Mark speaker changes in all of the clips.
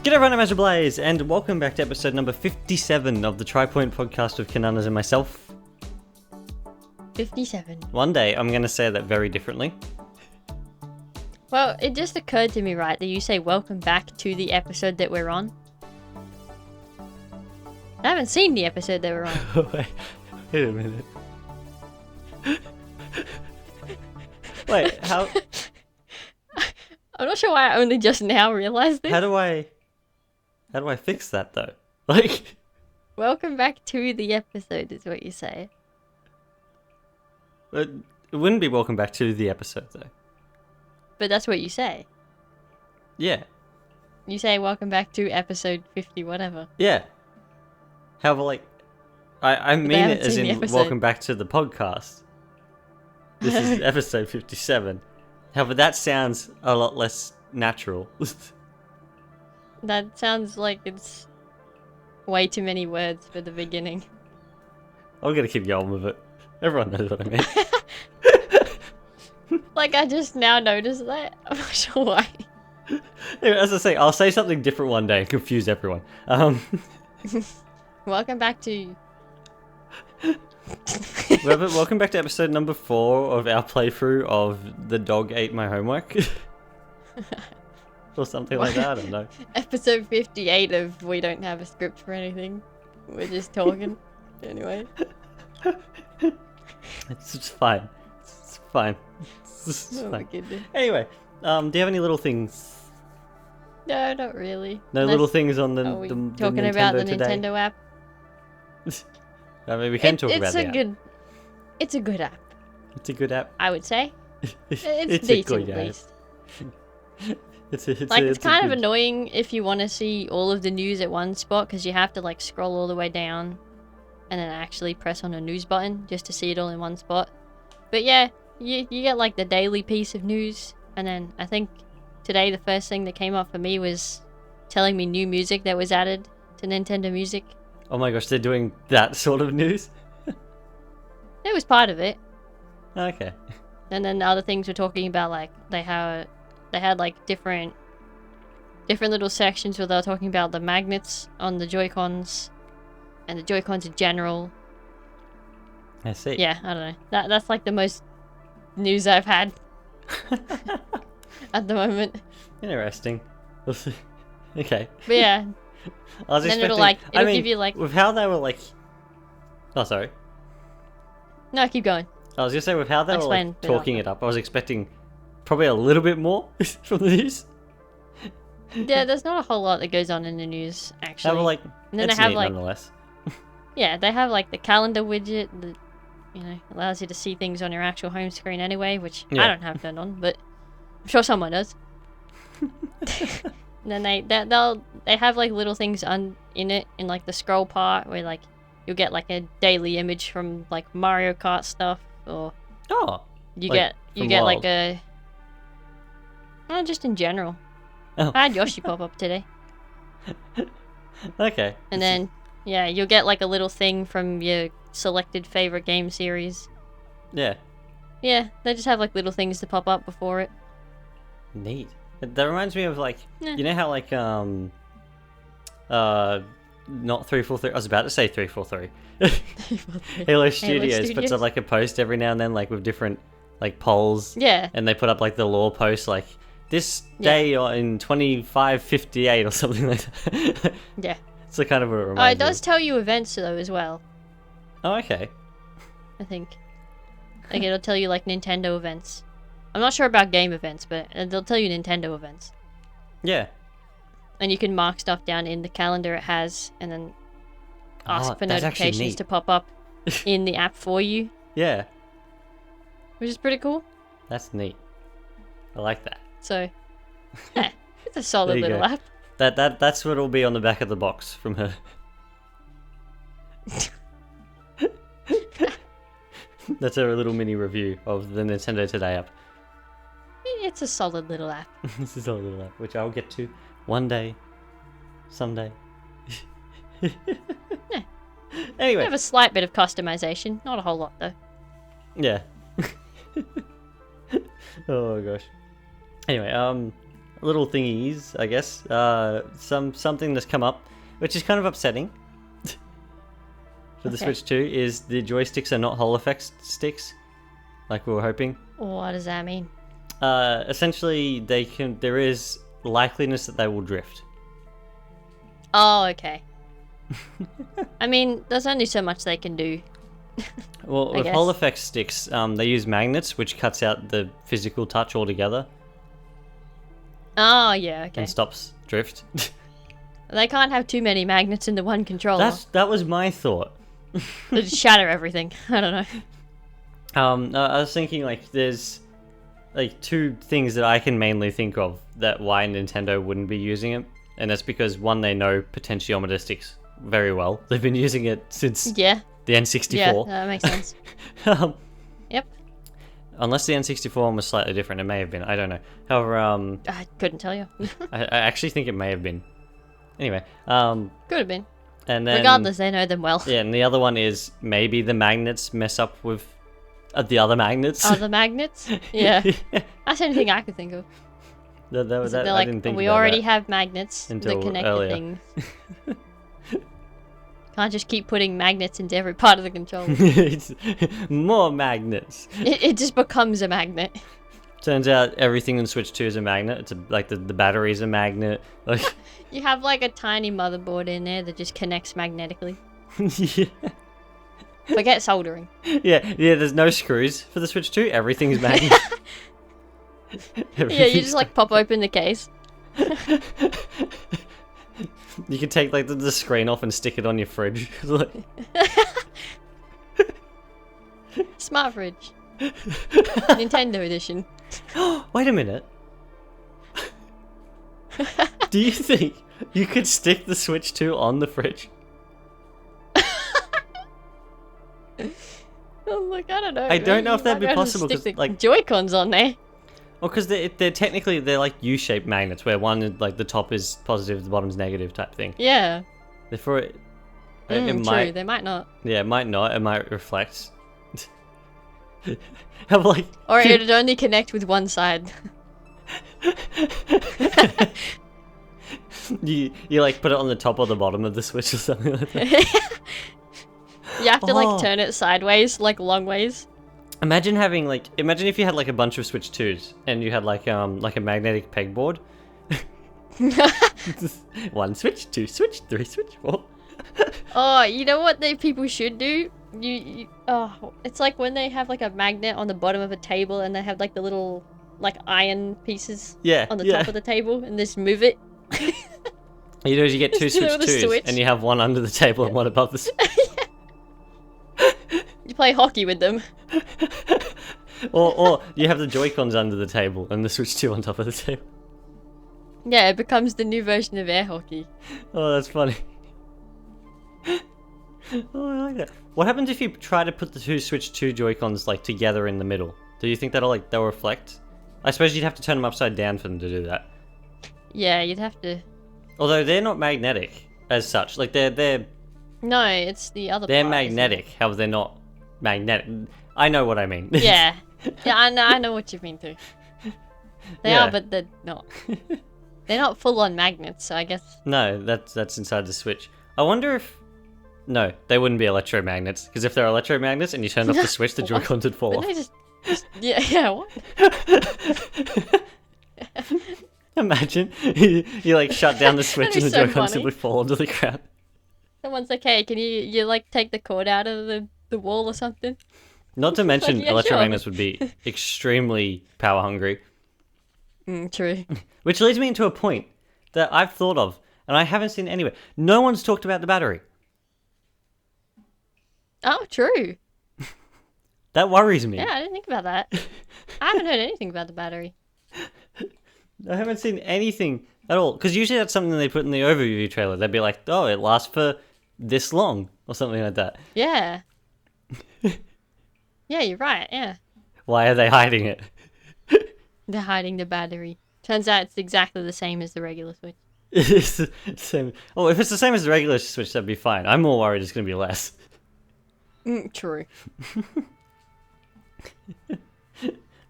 Speaker 1: G'day everyone, I'm Editions of Blaze, and welcome back to episode number 57 of the Tri-Point podcast with Kinunners and myself.
Speaker 2: 57.
Speaker 1: One day I'm going to say that very differently.
Speaker 2: Well, it just occurred to me, right, that you say welcome back to the episode that we're on. I haven't seen the episode that we're on.
Speaker 1: Wait a minute. Wait, how...
Speaker 2: I'm not sure why I only just now realized this.
Speaker 1: How do I fix that though? Like...
Speaker 2: Welcome back to the episode is what you say.
Speaker 1: It wouldn't be welcome back to the episode though.
Speaker 2: But that's what you say.
Speaker 1: Yeah.
Speaker 2: You say welcome back to episode 50 whatever.
Speaker 1: Yeah. However, like... I mean it as in welcome back to the podcast. This is episode 57. However, that sounds a lot less natural.
Speaker 2: That sounds like it's way too many words for the beginning.
Speaker 1: I'm gonna keep going with it. Everyone knows what I mean.
Speaker 2: Like, I just now noticed that. I'm not sure why.
Speaker 1: Anyway, as I say, I'll say something different one day and confuse everyone.
Speaker 2: Welcome back to...
Speaker 1: Welcome back to episode number 4 of our playthrough of The Dog Ate My Homework. Or something like that, I don't know.
Speaker 2: Episode 58 of We Don't Have a Script for Anything. We're just talking. Anyway.
Speaker 1: It's fine. It's fine. It's
Speaker 2: Oh
Speaker 1: fine.
Speaker 2: my goodness.
Speaker 1: Anyway, do you have any little things?
Speaker 2: No, not really.
Speaker 1: No little things on the,
Speaker 2: Are we
Speaker 1: the
Speaker 2: talking
Speaker 1: Nintendo
Speaker 2: about the
Speaker 1: today?
Speaker 2: Nintendo app?
Speaker 1: I mean, we can talk about the app.
Speaker 2: It's a good app,
Speaker 1: It's a good app.
Speaker 2: I would say. It's
Speaker 1: a
Speaker 2: decent
Speaker 1: good
Speaker 2: at
Speaker 1: app.
Speaker 2: least.
Speaker 1: It's
Speaker 2: kind of annoying if you want to see all of the news at one spot because you have to like scroll all the way down and then actually press on a news button just to see it all in one spot. But yeah, you get like the daily piece of news, and then I think today the first thing that came up for me was telling me new music that was added to Nintendo Music.
Speaker 1: Oh my gosh, they're doing that sort of news?
Speaker 2: It was part of it.
Speaker 1: Okay.
Speaker 2: And then the other things were talking about, like, they had like different little sections where they were talking about the magnets on the Joy-Cons and the Joy-Cons in general.
Speaker 1: I see.
Speaker 2: Yeah, I don't know. That's like the most news I've had at the moment.
Speaker 1: Interesting. Okay.
Speaker 2: But yeah,
Speaker 1: I was
Speaker 2: then
Speaker 1: expecting...
Speaker 2: it'll give you like...
Speaker 1: With how they were like... Oh, sorry.
Speaker 2: No, keep going.
Speaker 1: I was gonna say, with how they
Speaker 2: I'll
Speaker 1: were like,
Speaker 2: explain it
Speaker 1: talking
Speaker 2: after.
Speaker 1: it up, I was expecting probably a little bit more from the news.
Speaker 2: Yeah, there's not a whole lot that goes on in the news, actually.
Speaker 1: They were like...
Speaker 2: And then
Speaker 1: it's
Speaker 2: they have
Speaker 1: neat,
Speaker 2: like...
Speaker 1: nonetheless.
Speaker 2: Yeah, they have like the calendar widget that, you know, allows you to see things on your actual home screen anyway, which
Speaker 1: Yeah.
Speaker 2: I don't have turned on, but I'm sure someone does. And then they have like little things in it in like the scroll part where like you'll get like a daily image from like Mario Kart stuff, or
Speaker 1: Oh.
Speaker 2: you
Speaker 1: Like,
Speaker 2: get
Speaker 1: from
Speaker 2: like
Speaker 1: World.
Speaker 2: a just in general.
Speaker 1: Oh.
Speaker 2: I had Yoshi pop up today.
Speaker 1: Okay.
Speaker 2: And then, yeah, you'll get like a little thing from your selected favorite game series.
Speaker 1: Yeah.
Speaker 2: Yeah, they just have like little things to pop up before it.
Speaker 1: Neat. That reminds me of like...
Speaker 2: Yeah.
Speaker 1: You know how like... Not 343... I was about to say 343. Halo Studios puts up like a post every now and then, like with different like polls.
Speaker 2: Yeah.
Speaker 1: And they put up like the lore post, like this day in 2558 or something like that.
Speaker 2: Yeah.
Speaker 1: It's the kind of what it
Speaker 2: Oh,
Speaker 1: reminds
Speaker 2: it does tell you events though as well,
Speaker 1: me of. Oh, okay.
Speaker 2: I think. Like it'll tell you like Nintendo events. I'm not sure about game events, but they'll tell you Nintendo events.
Speaker 1: Yeah.
Speaker 2: And you can mark stuff down in the calendar it has, and then ask for
Speaker 1: that's actually
Speaker 2: notifications
Speaker 1: neat.
Speaker 2: to pop up in the app for you,
Speaker 1: Yeah.
Speaker 2: which is pretty cool.
Speaker 1: That's neat. I like that.
Speaker 2: So, yeah, it's a solid
Speaker 1: There you
Speaker 2: little
Speaker 1: go.
Speaker 2: app.
Speaker 1: That's what will be on the back of the box from her. That's a little mini review of the Nintendo Today app.
Speaker 2: It's a solid little app.
Speaker 1: This is a little app, which I'll get to one day, someday. Anyway.
Speaker 2: We have a slight bit of customization, not a whole lot though.
Speaker 1: Yeah. Oh gosh. Anyway, little thingies, I guess. Something that's come up, which is kind of upsetting. For the Switch 2 is the joysticks are not Hall effect sticks, like we were hoping.
Speaker 2: What does that mean?
Speaker 1: Essentially, there is likeliness that they will drift.
Speaker 2: Oh, okay. I mean, there's only so much they can do.
Speaker 1: Well, with Hall effect sticks, they use magnets, which cuts out the physical touch altogether.
Speaker 2: Oh, yeah, okay.
Speaker 1: And stops drift.
Speaker 2: They can't have too many magnets in the one controller.
Speaker 1: That was my thought.
Speaker 2: They just shatter everything. I don't know.
Speaker 1: I was thinking, like, there's like two things that I can mainly think of that why Nintendo wouldn't be using it, and that's because one, they know potentiometer sticks very well. They've been using it since the N64.
Speaker 2: Yeah, that makes sense. Yep.
Speaker 1: Unless the N64 one was slightly different, it may have been. I don't know. However,
Speaker 2: I couldn't tell you.
Speaker 1: I actually think it may have been. Anyway,
Speaker 2: could have been.
Speaker 1: And then,
Speaker 2: regardless, they know them well.
Speaker 1: Yeah, and the other one is maybe the magnets mess up with the other magnets.
Speaker 2: Other magnets? Yeah. That's the only thing I could think of.
Speaker 1: I didn't think
Speaker 2: we
Speaker 1: about
Speaker 2: already
Speaker 1: that
Speaker 2: have magnets that connect the things. Can't just keep putting magnets into every part of the controller.
Speaker 1: More magnets.
Speaker 2: It just becomes a magnet.
Speaker 1: Turns out everything in Switch 2 is a magnet. It's like the battery's a magnet. Like
Speaker 2: you have like a tiny motherboard in there that just connects magnetically.
Speaker 1: Yeah.
Speaker 2: Forget soldering.
Speaker 1: Yeah, there's no screws for the Switch 2. Everything's magnet.
Speaker 2: Yeah, you just like pop open the case.
Speaker 1: You can take like the screen off and stick it on your fridge.
Speaker 2: Smart fridge. Nintendo edition.
Speaker 1: Wait a minute. Do you think you could stick the Switch 2 on the fridge?
Speaker 2: Oh, look, I don't know.
Speaker 1: I don't know if that'd be possible because like
Speaker 2: Joy-Cons on there.
Speaker 1: Well, because they're technically like U-shaped magnets, where one is like the top is positive, the bottom's negative type thing.
Speaker 2: Yeah.
Speaker 1: Therefore, it
Speaker 2: true. They might not.
Speaker 1: Yeah, it might not. It might reflect. Have like.
Speaker 2: Or it'd only connect with one side.
Speaker 1: you like put it on the top or the bottom of the Switch or something like that.
Speaker 2: You have to like turn it sideways, like long ways.
Speaker 1: Imagine if you had like a bunch of Switch 2s and you had like a magnetic pegboard. One Switch, two Switch, three Switch, four.
Speaker 2: Oh, you know what people should do? It's like when they have like a magnet on the bottom of a table and they have like the little like iron pieces on the top of the table and just move it.
Speaker 1: You know, you get two Switch 2s and you have one under the table and one above the
Speaker 2: You play hockey with them.
Speaker 1: or you have the Joy-Cons under the table and the Switch 2 on top of the table.
Speaker 2: Yeah, it becomes the new version of air hockey.
Speaker 1: Oh, that's funny. Oh, I like that. What happens if you try to put the two Switch 2 Joy-Cons like together in the middle? Do you think they'll reflect? I suppose you'd have to turn them upside down for them to do that.
Speaker 2: Yeah, you'd have to.
Speaker 1: Although they're not magnetic as such. Like they're.
Speaker 2: No, it's the other.
Speaker 1: They're magnetic. However, they're not magnetic. I know what I mean.
Speaker 2: Yeah. Yeah, I know what you mean too. They are, but they're not. They're not full-on magnets, so I guess.
Speaker 1: No, that's inside the Switch. I wonder if. No, they wouldn't be electromagnets, because if they're electromagnets and you turned off the Switch, the Joy-Cons would fall off.
Speaker 2: They just yeah, what?
Speaker 1: Imagine you like shut down the Switch and the Joy-Cons simply fall onto the ground.
Speaker 2: Someone's like, hey, can you like take the cord out of the wall or something?
Speaker 1: Not to mention, electromagnets would be extremely power hungry.
Speaker 2: True.
Speaker 1: Which leads me into a point that I've thought of, and I haven't seen anywhere. No one's talked about the battery.
Speaker 2: Oh, true.
Speaker 1: That worries me.
Speaker 2: Yeah, I didn't think about that. I haven't heard anything about the battery.
Speaker 1: I haven't seen anything at all. Because usually that's something they put in the overview trailer. They'd be like, oh, it lasts for this long, or something like that.
Speaker 2: Yeah. Yeah, you're right, yeah.
Speaker 1: Why are they hiding it?
Speaker 2: They're hiding the battery. Turns out it's exactly the same as the regular Switch.
Speaker 1: It's the same. Oh, if it's the same as the regular Switch, that'd be fine. I'm more worried it's going to be less.
Speaker 2: True.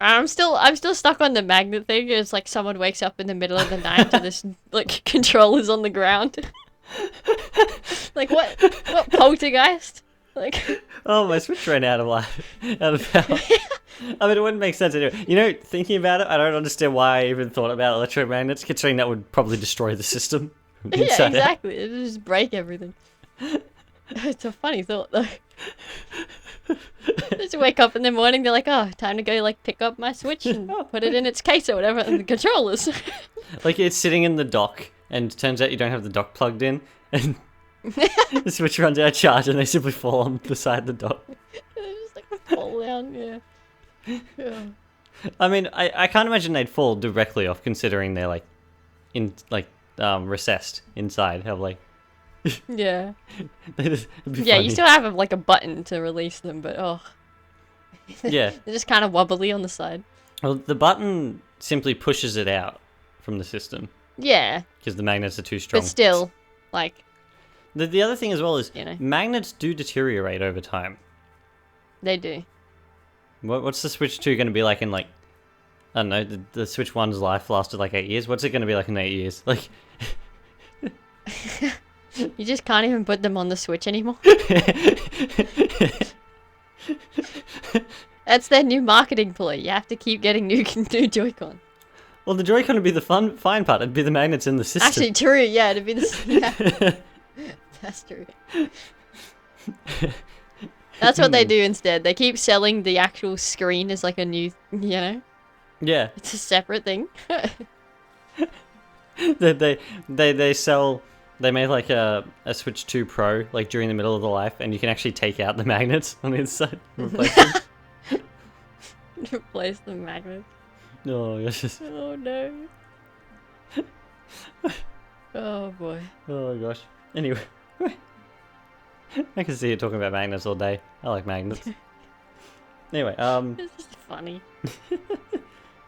Speaker 2: I'm still stuck on the magnet thing. It's like someone wakes up in the middle of the night to this like controllers on the ground. Like what poltergeist? Like
Speaker 1: Oh, my Switch ran out of power. I mean, it wouldn't make sense anyway. You know, thinking about it, I don't understand why I even thought about electromagnets, considering that would probably destroy the system.
Speaker 2: Yeah, exactly. It would just break everything. It's a funny thought though. Just wake up in the morning, they're like, oh, time to go like pick up my Switch and put it in its case or whatever, and the controllers.
Speaker 1: Like it's sitting in the dock, and it turns out you don't have the dock plugged in, and the Switch runs out of charge, and they simply fall on the side of the dock.
Speaker 2: They just like fall down, yeah.
Speaker 1: I mean, I can't imagine they'd fall directly off, considering they're like, recessed inside. Have like.
Speaker 2: Yeah.
Speaker 1: Yeah,
Speaker 2: you still have like a button to release them, but
Speaker 1: yeah,
Speaker 2: they're just kind of wobbly on the side.
Speaker 1: Well, the button simply pushes it out from the system.
Speaker 2: Yeah.
Speaker 1: Because the magnets are too strong.
Speaker 2: But still, like.
Speaker 1: The other thing as well is,
Speaker 2: you know,
Speaker 1: magnets do deteriorate over time.
Speaker 2: They do.
Speaker 1: What's the Switch 2 going to be like in like, I don't know, the Switch 1's life lasted like 8 years. What's it going to be like in 8 years? Like.
Speaker 2: You just can't even put them on the Switch anymore. That's their new marketing ploy. You have to keep getting new Joy-Con.
Speaker 1: Well, the Joy-Con would be the fine part. It'd be the magnets in the system.
Speaker 2: Actually, true. Yeah, it'd be the. Yeah. That's true. That's what they do instead. They keep selling the actual screen as like a new, you know.
Speaker 1: Yeah.
Speaker 2: It's a separate thing.
Speaker 1: They sell. They made like a Switch 2 Pro like during the middle of the life, and you can actually take out the magnets on the inside and replace them.
Speaker 2: Replace the magnets.
Speaker 1: Oh gosh.
Speaker 2: Oh no. Oh boy.
Speaker 1: Oh gosh. Anyway, I can see you talking about magnets all day. I like magnets. Anyway,
Speaker 2: This is funny.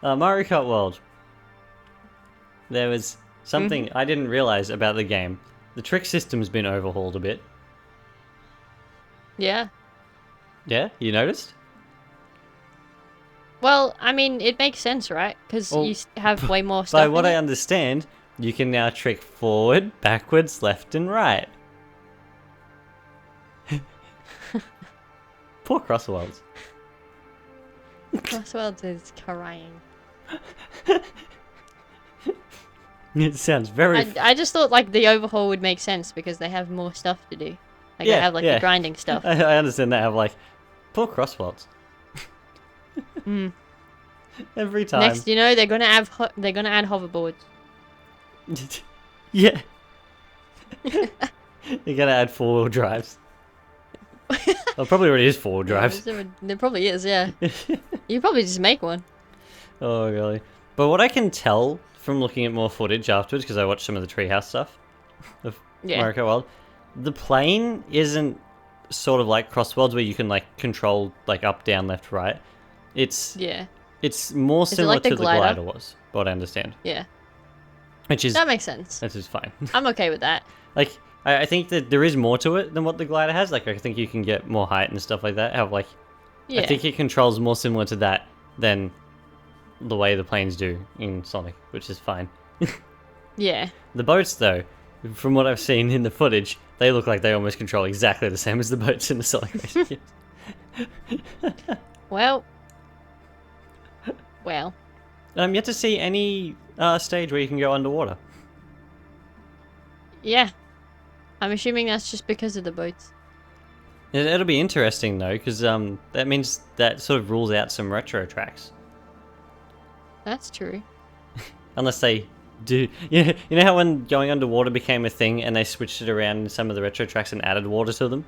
Speaker 1: Mario Kart World. There was something I didn't realize about the game. The trick system's been overhauled a bit.
Speaker 2: Yeah.
Speaker 1: Yeah, you noticed?
Speaker 2: Well, I mean, it makes sense, right? Because you have way more stuff.
Speaker 1: By what I understand, you can now trick forward, backwards, left, and right. Poor Crossworlds.
Speaker 2: Crossworlds is crying.
Speaker 1: It sounds very.
Speaker 2: I just thought like the overhaul would make sense because they have more stuff to do. Like they have like the grinding stuff.
Speaker 1: I understand that. I'm like, poor Crossworlds. Every time.
Speaker 2: Next, you know, they're gonna add hoverboards.
Speaker 1: Yeah. They're gonna add 4-wheel drives. Well, probably already is 4-wheel drives.
Speaker 2: There probably is, yeah. You probably just make one.
Speaker 1: Oh, really? But what I can tell from looking at more footage afterwards, because I watched some of the treehouse stuff of Mario Kart World, the plane isn't sort of like Crossworlds where you can like control like up, down, left, right. It's more similar
Speaker 2: like the
Speaker 1: to the glider was, what I understand.
Speaker 2: Yeah.
Speaker 1: That
Speaker 2: makes sense.
Speaker 1: That is fine.
Speaker 2: I'm okay with that.
Speaker 1: Like, I think that there is more to it than what the glider has. Like, I think you can get more height and stuff like that. I think it controls more similar to that than the way the planes do in Sonic, which is fine.
Speaker 2: Yeah.
Speaker 1: The boats, though, from what I've seen in the footage, they look like they almost control exactly the same as the boats in the Sonic race.
Speaker 2: Well.
Speaker 1: I'm yet to see any stage where you can go underwater.
Speaker 2: Yeah. I'm assuming that's just because of the boats.
Speaker 1: It'll be interesting, though, because that means that sort of rules out some retro tracks.
Speaker 2: That's true.
Speaker 1: Unless they do... You know how when going underwater became a thing and they switched it around in some of the retro tracks and added water to them?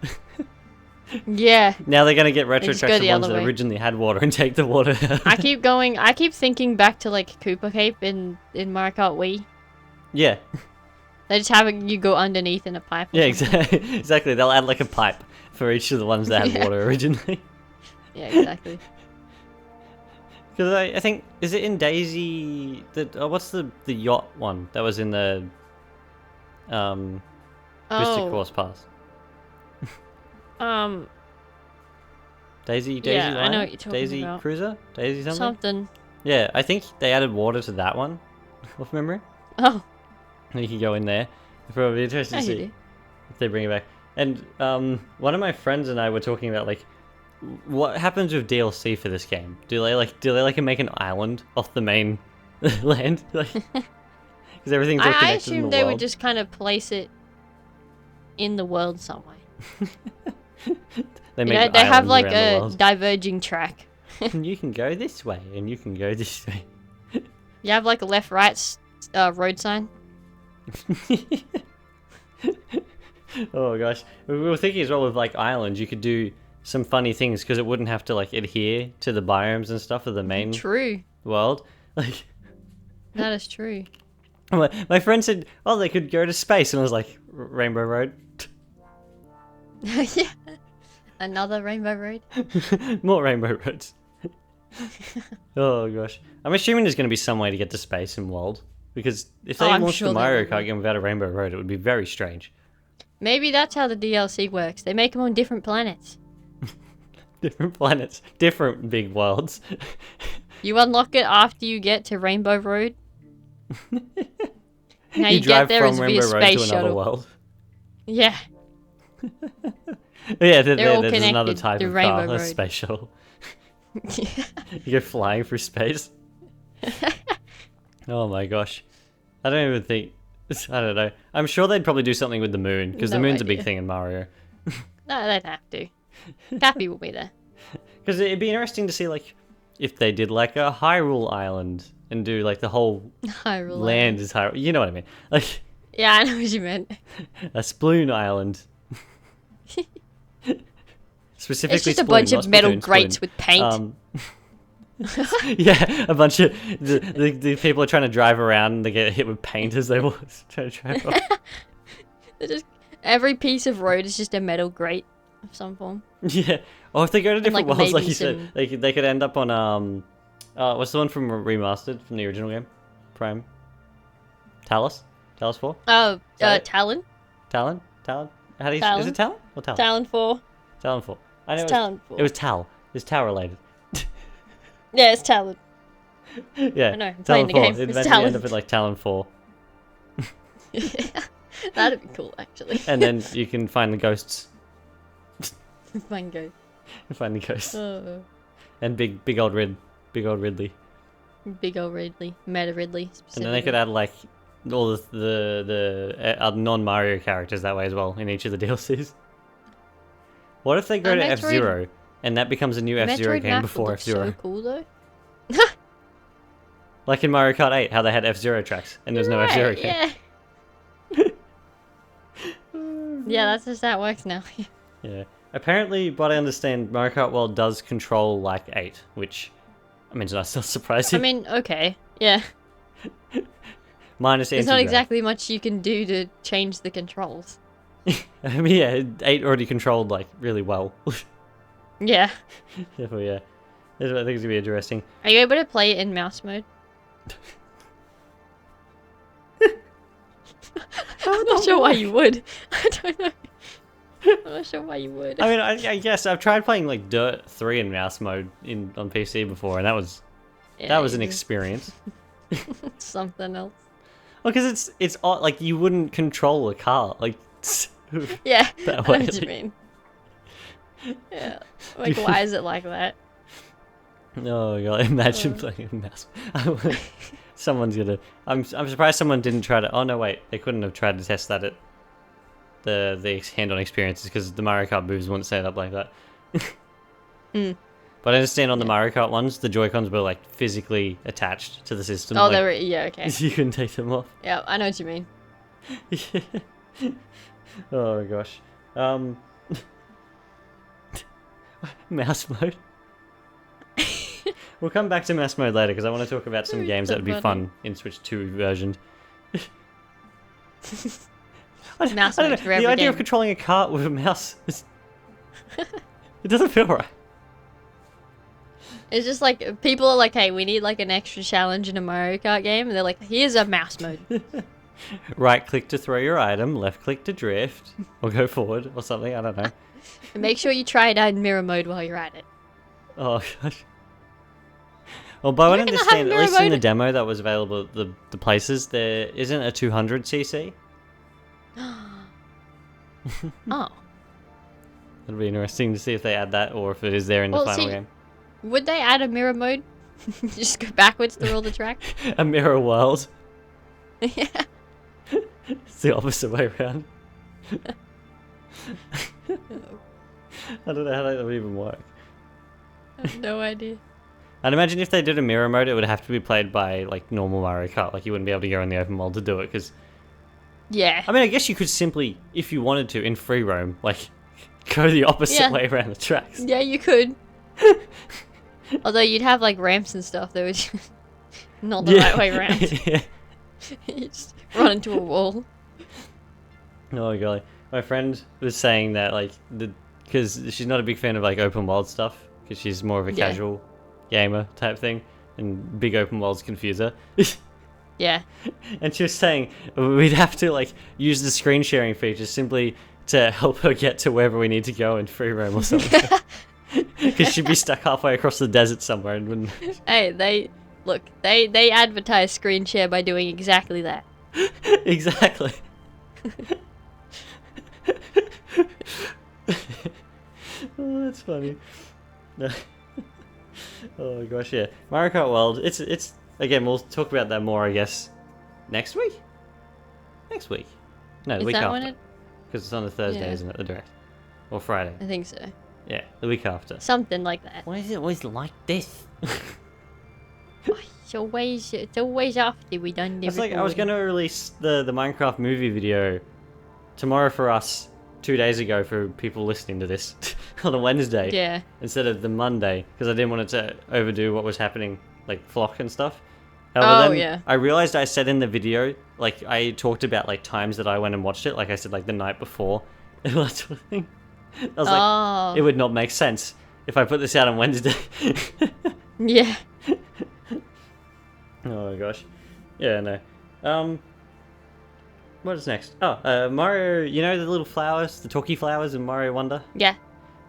Speaker 2: Yeah.
Speaker 1: Now they're going to get retro tracks of ones that
Speaker 2: way.
Speaker 1: originally had water and take the water out.
Speaker 2: I keep thinking back to like Koopa Cape in Mario Kart Wii.
Speaker 1: Yeah.
Speaker 2: They just have you go underneath in a pipe.
Speaker 1: Yeah, exactly. They'll add like a pipe for each of the ones that had water originally.
Speaker 2: Yeah, exactly.
Speaker 1: Because I think, is it in Daisy? What's the yacht one that was in the Mystic Course Pass? Daisy
Speaker 2: Yeah,
Speaker 1: Line?
Speaker 2: I know what you're talking
Speaker 1: Daisy
Speaker 2: about.
Speaker 1: Cruiser? Daisy something?
Speaker 2: Something.
Speaker 1: Yeah, I think they added water to that one, off memory.
Speaker 2: Oh.
Speaker 1: And you can go in there. It'll probably be interesting to see if they bring it back. And one of my friends and I were talking about like what happens with DLC for this game. Do they make an island off the main land? Like, because everything's all connected
Speaker 2: I
Speaker 1: in
Speaker 2: assume
Speaker 1: the
Speaker 2: they
Speaker 1: world.
Speaker 2: would just kind of place it in the world somewhere.
Speaker 1: They
Speaker 2: have like
Speaker 1: a
Speaker 2: diverging track.
Speaker 1: And you can go this way, and you can go this way.
Speaker 2: You have like a left-right road sign.
Speaker 1: Oh gosh, we were thinking as well with like islands, you could do some funny things because it wouldn't have to like adhere to the biomes and stuff of the main world. Like
Speaker 2: that is true.
Speaker 1: My friend said, "Oh, they could go to space," and I was like, "Rainbow Road."
Speaker 2: Yeah, another Rainbow Road.
Speaker 1: More Rainbow Roads. Oh gosh, I'm assuming there's going to be some way to get to space in World because if they launched a Mario Kart game without a Rainbow Road, it would be very strange.
Speaker 2: Maybe that's how the DLC works. They make them on different planets.
Speaker 1: Different planets, different big worlds.
Speaker 2: You unlock it after you get to Rainbow Road. Now you
Speaker 1: drive
Speaker 2: get there
Speaker 1: from
Speaker 2: is
Speaker 1: Rainbow
Speaker 2: via
Speaker 1: Road
Speaker 2: space
Speaker 1: to another
Speaker 2: shuttle.
Speaker 1: world.
Speaker 2: Yeah.
Speaker 1: Yeah,
Speaker 2: They're all
Speaker 1: there's another
Speaker 2: connected
Speaker 1: type
Speaker 2: to
Speaker 1: of
Speaker 2: Rainbow
Speaker 1: car, a
Speaker 2: Road.
Speaker 1: space shuttle.
Speaker 2: Yeah.
Speaker 1: You go flying through space. Oh my gosh. I don't even think... I don't know. I'm sure they'd probably do something with the moon, because the moon's a big thing in Mario.
Speaker 2: No, they'd have to. Cappy will be there.
Speaker 1: Because it'd be interesting to see, like, if they did, like, a Hyrule Island, and do, like, the whole
Speaker 2: Hyrule
Speaker 1: land is Hyrule. You know what I mean. Like,
Speaker 2: yeah, I know what you meant.
Speaker 1: a Sploon Island. Specifically
Speaker 2: It's just a
Speaker 1: Sploon,
Speaker 2: bunch
Speaker 1: not
Speaker 2: of metal
Speaker 1: Splatoon,
Speaker 2: grates
Speaker 1: Sploon.
Speaker 2: with paint.
Speaker 1: Yeah, a bunch of the people are trying to drive around and they get hit with paint as they try to drive off.
Speaker 2: Every piece of road is just a metal grate of some form.
Speaker 1: Yeah. Or if they go to different worlds, like you
Speaker 2: some...
Speaker 1: said, they could end up on what's the one from Remastered from the original game? Prime. Talos 4.
Speaker 2: Oh, Talon.
Speaker 1: Talon. How do you?
Speaker 2: Talon.
Speaker 1: Is it Talon or Talon?
Speaker 2: Talon 4.
Speaker 1: Talon 4. I know
Speaker 2: it's Talon 4.
Speaker 1: It was Tal. It's Tal related.
Speaker 2: Yeah, it's Talon.
Speaker 1: Yeah.
Speaker 2: I know. I'm
Speaker 1: Talon
Speaker 2: playing the
Speaker 1: 4.
Speaker 2: game.
Speaker 1: It
Speaker 2: It's
Speaker 1: eventually
Speaker 2: Talon.
Speaker 1: end up in like Talon 4.
Speaker 2: Yeah. That'd be cool, actually.
Speaker 1: And then you can find the ghosts.
Speaker 2: Mango.
Speaker 1: Find the ghosts.
Speaker 2: Oh.
Speaker 1: And big old Ridley.
Speaker 2: Big old Ridley. Meta Ridley,
Speaker 1: And then they could add like all the non-Mario characters that way as well in each of the DLCs. What if they go to F-Zero and that becomes a new F-Zero game before F-Zero?
Speaker 2: So cool though.
Speaker 1: Like in Mario Kart 8, how they had F-Zero tracks and there's no F-Zero game.
Speaker 2: Yeah. Yeah, that's just how it works now.
Speaker 1: Yeah. Apparently, what I understand, Mario Kart World does control like 8, which I mean, it's not surprising.
Speaker 2: I mean, okay, yeah.
Speaker 1: Minus
Speaker 2: There's not exactly much you can do to change the controls.
Speaker 1: I mean, yeah, 8 already controlled like really well.
Speaker 2: Yeah.
Speaker 1: Therefore, yeah. I think it's gonna be interesting.
Speaker 2: Are you able to play it in mouse mode? I'm not sure why you would. I don't know. I'm not sure why you would.
Speaker 1: I mean, I guess I've tried playing like Dirt 3 in mouse mode on PC before, and that was an experience.
Speaker 2: Something else.
Speaker 1: Well, because it's odd, like you wouldn't control a car like.
Speaker 2: Yeah,
Speaker 1: that
Speaker 2: I
Speaker 1: way,
Speaker 2: know what you mean. Yeah, like why is it like that?
Speaker 1: Oh god! Imagine playing a mouse. Someone's gonna. I'm surprised someone didn't try to. Oh no, wait, they couldn't have tried to test that at the hand-on experiences because the Mario Kart moves wouldn't set up like that. But I understand on the Mario Kart ones, the Joy-Cons were like physically attached to the system.
Speaker 2: Oh,
Speaker 1: like,
Speaker 2: they were. Yeah, okay.
Speaker 1: You couldn't take them off.
Speaker 2: Yeah, I know what you mean.
Speaker 1: Oh gosh. Mouse mode. We'll come back to mouse mode later because I want to talk about some games that would be fun in Switch 2 version.
Speaker 2: Mouse mode for every
Speaker 1: the idea
Speaker 2: game.
Speaker 1: of controlling a cart with a mouse is... it doesn't feel right.
Speaker 2: It's just like people are like, hey, we need like an extra challenge in a Mario Kart game, and they're like, here's a mouse mode.
Speaker 1: Right click to throw your item, left click to drift, or go forward, or something. I don't know.
Speaker 2: And make sure you try it out in mirror mode while you're at it.
Speaker 1: Oh gosh. Well, by what I
Speaker 2: reckon they'll
Speaker 1: understand,
Speaker 2: have
Speaker 1: at least in
Speaker 2: mirror
Speaker 1: the
Speaker 2: mode?
Speaker 1: demo that was available at the places, there isn't a 200cc.
Speaker 2: Oh.
Speaker 1: It'll be interesting to see if they add that or if it is there in the
Speaker 2: Well,
Speaker 1: final
Speaker 2: see,
Speaker 1: game.
Speaker 2: would they add a mirror mode? Just go backwards through all the tracks?
Speaker 1: A mirror world.
Speaker 2: Yeah.
Speaker 1: It's the opposite way around. I don't know how that would even work.
Speaker 2: I have no idea.
Speaker 1: I'd imagine if they did a mirror mode, it would have to be played by like normal Mario Kart. Like you wouldn't be able to go in the open world to do it because.
Speaker 2: Yeah.
Speaker 1: I mean, I guess you could simply, if you wanted to, in free roam, like go the opposite way around the tracks.
Speaker 2: Yeah, you could. Although you'd have like ramps and stuff that would not the right way around.
Speaker 1: Yeah.
Speaker 2: You just run into a wall.
Speaker 1: Oh golly, my friend was saying that like because she's not a big fan of like open world stuff because she's more of a casual gamer type thing, and big open worlds confuse her.
Speaker 2: Yeah.
Speaker 1: And she was saying we'd have to like use the screen sharing feature simply to help her get to wherever we need to go in free roam or something. Because she'd be stuck halfway across the desert somewhere and wouldn't.
Speaker 2: Hey, they advertise screen share by doing exactly that.
Speaker 1: Exactly. Oh, that's funny. Oh gosh, yeah. Mario Kart World. It's again. We'll talk about that more, I guess, next week. Next week. No, the
Speaker 2: Is
Speaker 1: week
Speaker 2: that
Speaker 1: after.
Speaker 2: when it?
Speaker 1: Because it's on the Thursday,
Speaker 2: Yeah.
Speaker 1: isn't it? The direct. Or Friday.
Speaker 2: I think so.
Speaker 1: Yeah, the week after.
Speaker 2: Something like that.
Speaker 1: Why is it always like this?
Speaker 2: It's always after we done the
Speaker 1: It's like I was
Speaker 2: recording.
Speaker 1: going to release the Minecraft movie video tomorrow for us 2 days ago for people listening to this on a Wednesday
Speaker 2: Yeah.
Speaker 1: instead of the Monday because I didn't want it to overdo what was happening, like flock and stuff. However, then
Speaker 2: yeah.
Speaker 1: I realized I said in the video, like I talked about like times that I went and watched it, like I said like the night before and that sort of thing. I was like, it would not make sense if I put this out on Wednesday.
Speaker 2: Yeah.
Speaker 1: Oh my gosh. Yeah, no. What is next? Oh, Mario, you know the little flowers, the talkie flowers in Mario Wonder?
Speaker 2: Yeah.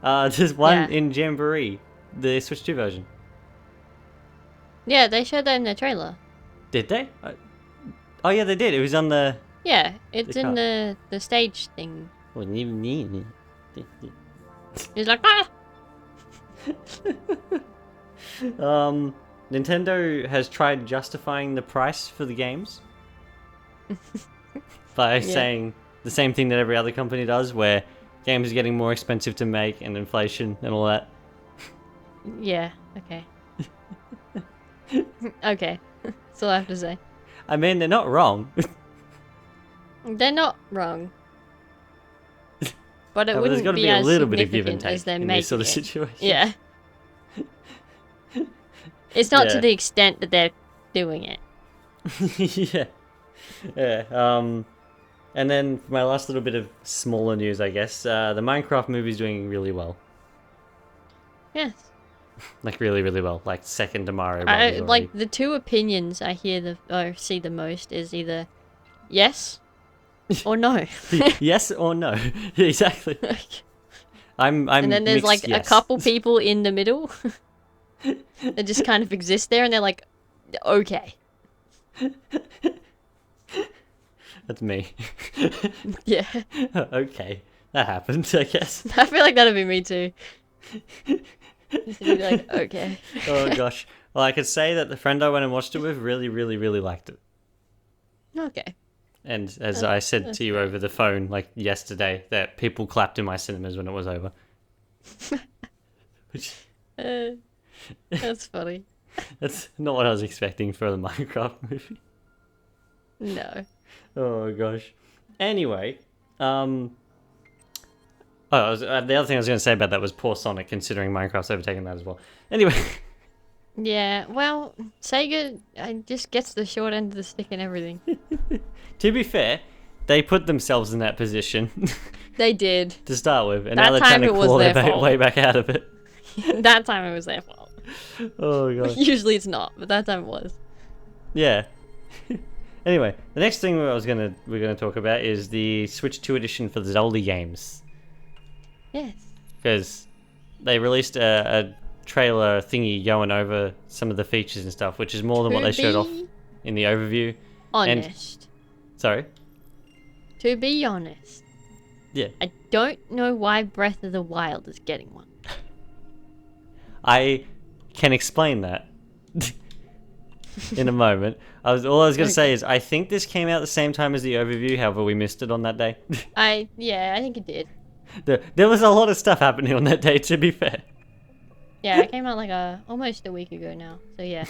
Speaker 1: There's one
Speaker 2: Yeah.
Speaker 1: in Jamboree, the Switch 2 version.
Speaker 2: Yeah, they showed that in the trailer.
Speaker 1: Did they? Oh yeah, they did. It was on the...
Speaker 2: Yeah, it's
Speaker 1: The
Speaker 2: in
Speaker 1: car.
Speaker 2: the stage thing. He's like, ah!
Speaker 1: Nintendo has tried justifying the price for the games by saying the same thing that every other company does, where games are getting more expensive to make and inflation and all that.
Speaker 2: Yeah, okay. Okay. That's all I have to say.
Speaker 1: I mean, they're not wrong.
Speaker 2: They're not wrong. But it
Speaker 1: There's
Speaker 2: wouldn't
Speaker 1: got to
Speaker 2: be
Speaker 1: be a
Speaker 2: as
Speaker 1: little bit of give and
Speaker 2: significant as
Speaker 1: take
Speaker 2: they're
Speaker 1: in
Speaker 2: making
Speaker 1: this sort of
Speaker 2: it.
Speaker 1: situation.
Speaker 2: Yeah. It's not
Speaker 1: Yeah.
Speaker 2: to the extent that they're doing it.
Speaker 1: Yeah. Yeah. And then for my last little bit of smaller news, I guess, the Minecraft movie's doing really well.
Speaker 2: Yes.
Speaker 1: Like really, really well. Like second to Mario Brothers already.
Speaker 2: Like the two opinions I hear or see the most is either yes or no.
Speaker 1: Yes or no? Exactly. I'm
Speaker 2: And then there's
Speaker 1: mixed
Speaker 2: like
Speaker 1: yes.
Speaker 2: a couple people in the middle that just kind of exist there, and they're like, okay.
Speaker 1: That's me.
Speaker 2: Yeah.
Speaker 1: Okay. That happened, I guess.
Speaker 2: I feel like that'd be me too. Just to be like, okay.
Speaker 1: Oh gosh. Well, I could say that the friend I went and watched it with really, really, really liked it.
Speaker 2: Okay.
Speaker 1: And as I said to you over the phone, like yesterday, that people clapped in my cinemas when it was over. Which,
Speaker 2: That's funny.
Speaker 1: that's not what I was expecting for the Minecraft movie.
Speaker 2: No.
Speaker 1: Oh gosh. Anyway, the other thing I was going to say about that was poor Sonic, considering Minecraft's overtaken that as well. Anyway.
Speaker 2: Yeah, well, Sega just gets the short end of the stick and everything.
Speaker 1: To be fair, they put themselves in that position
Speaker 2: They did.
Speaker 1: to start with, and
Speaker 2: That
Speaker 1: now they're trying
Speaker 2: time
Speaker 1: to
Speaker 2: it was
Speaker 1: claw their
Speaker 2: their fault.
Speaker 1: way back out of it.
Speaker 2: That time it was their fault.
Speaker 1: Oh gosh.
Speaker 2: Usually it's not, but that time it was.
Speaker 1: Yeah. Anyway, the next thing we're gonna talk about is the Switch 2 edition for the Zelda games,
Speaker 2: Yes.
Speaker 1: because they released a trailer thingy going over some of the features and stuff, which is more than what they showed off in the overview.
Speaker 2: Honest.
Speaker 1: Sorry?
Speaker 2: To be honest.
Speaker 1: Yeah.
Speaker 2: I don't know why Breath of the Wild is getting one.
Speaker 1: I can explain that in a moment. All I was going to say is I think this came out the same time as the overview, however we missed it on that day.
Speaker 2: I think it did.
Speaker 1: There was a lot of stuff happening on that day, to be fair.
Speaker 2: Yeah, it came out like almost a week ago now. So yeah.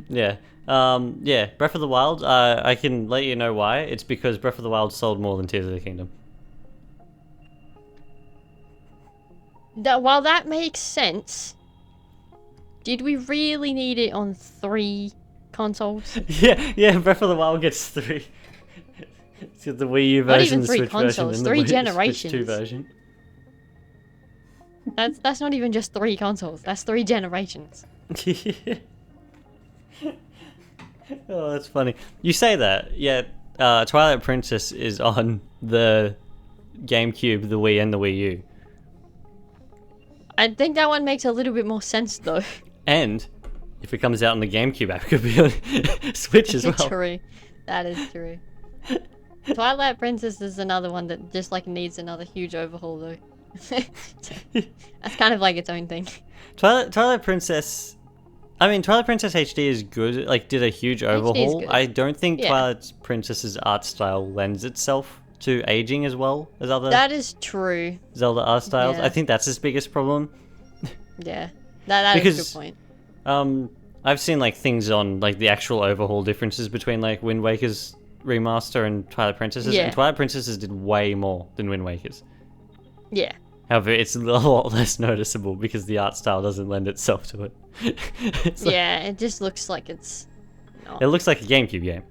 Speaker 1: Yeah. Breath of the Wild, I can let you know why. It's because Breath of the Wild sold more than Tears of the Kingdom.
Speaker 2: While that makes sense, did we really need it on 3 consoles?
Speaker 1: Yeah, Breath of the Wild gets 3. It's got the Wii U version, the Switch version, and the
Speaker 2: three
Speaker 1: Switch
Speaker 2: generations.
Speaker 1: 2 version.
Speaker 2: That's not even just 3 consoles. That's 3 generations.
Speaker 1: Oh, that's funny. You say that, yet Twilight Princess is on the GameCube, the Wii, and the Wii U.
Speaker 2: I think that one makes a little bit more sense, though.
Speaker 1: And if it comes out on the GameCube app, it could be on Switch as well.
Speaker 2: True. That is true. Twilight Princess is another one that just like needs another huge overhaul, though. That's kind of like its own thing.
Speaker 1: Twilight Princess... I mean, Twilight Princess HD is good. Like, did a huge overhaul. I don't think Twilight Princess's art style lends itself to aging as well as other...
Speaker 2: That is true.
Speaker 1: Zelda art styles.
Speaker 2: Yeah.
Speaker 1: I think that's its biggest problem.
Speaker 2: Yeah. That is a good point.
Speaker 1: I've seen, like, things on, like, the actual overhaul differences between, like, Wind Waker's remaster and Twilight Princess's.
Speaker 2: Yeah.
Speaker 1: And Twilight Princess's did way more than Wind Waker's.
Speaker 2: Yeah.
Speaker 1: However, it's a lot less noticeable because the art style doesn't lend itself to it.
Speaker 2: Yeah, it just looks like it's not.
Speaker 1: It looks like a GameCube game.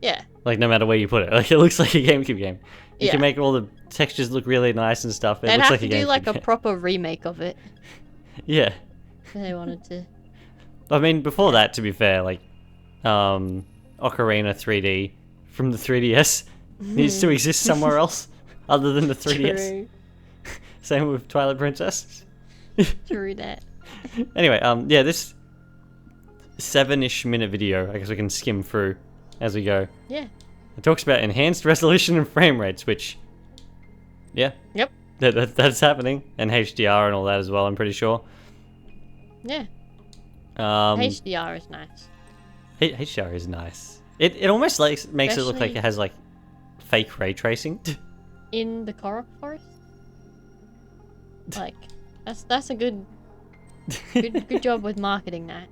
Speaker 2: Yeah.
Speaker 1: Like, no matter where you put it. Like, it looks like a GameCube game. You can make all the textures look really nice and stuff. It looks like a GameCube game. They'd have to do, like,
Speaker 2: a proper remake of it.
Speaker 1: Yeah.
Speaker 2: If they wanted to.
Speaker 1: I mean, before that, to be fair, like, Ocarina 3D from the 3DS needs to exist somewhere else other than the 3DS.
Speaker 2: True.
Speaker 1: Same with Twilight Princess.
Speaker 2: True that.
Speaker 1: Anyway, this 7-ish minute video, I guess we can skim through as we go.
Speaker 2: Yeah.
Speaker 1: It talks about enhanced resolution and frame rates, which, yeah.
Speaker 2: Yep.
Speaker 1: That's happening. And HDR and all that as well, I'm pretty sure.
Speaker 2: Yeah. HDR is nice.
Speaker 1: HDR is nice. It almost like makes it look like it has like fake ray tracing.
Speaker 2: In the Korok Forest? Like, that's a good job with marketing that.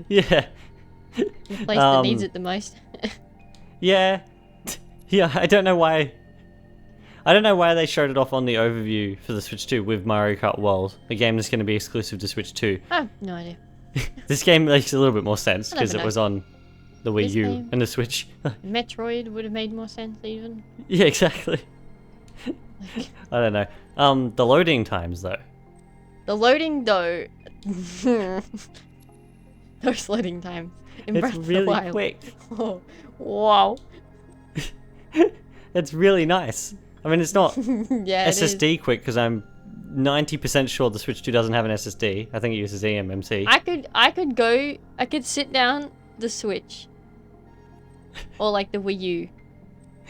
Speaker 1: Yeah.
Speaker 2: The place that needs it the most.
Speaker 1: Yeah. Yeah, I don't know why they showed it off on the overview for the Switch 2 with Mario Kart World, a game that's going to be exclusive to Switch 2.
Speaker 2: I have no idea.
Speaker 1: This game makes a little bit more sense because it was on the Wii U and the Switch.
Speaker 2: Metroid would have made more sense even.
Speaker 1: Yeah, exactly. I don't know. The loading times though.
Speaker 2: The loading though. Those loading times. In Breath of the Wild.
Speaker 1: It's really quick.
Speaker 2: Oh, wow.
Speaker 1: It's really nice. I mean, it's not
Speaker 2: yeah,
Speaker 1: SSD quick because I'm 90% sure the Switch 2 doesn't have an SSD. I think it uses eMMC.
Speaker 2: I could sit down the Switch or like the Wii U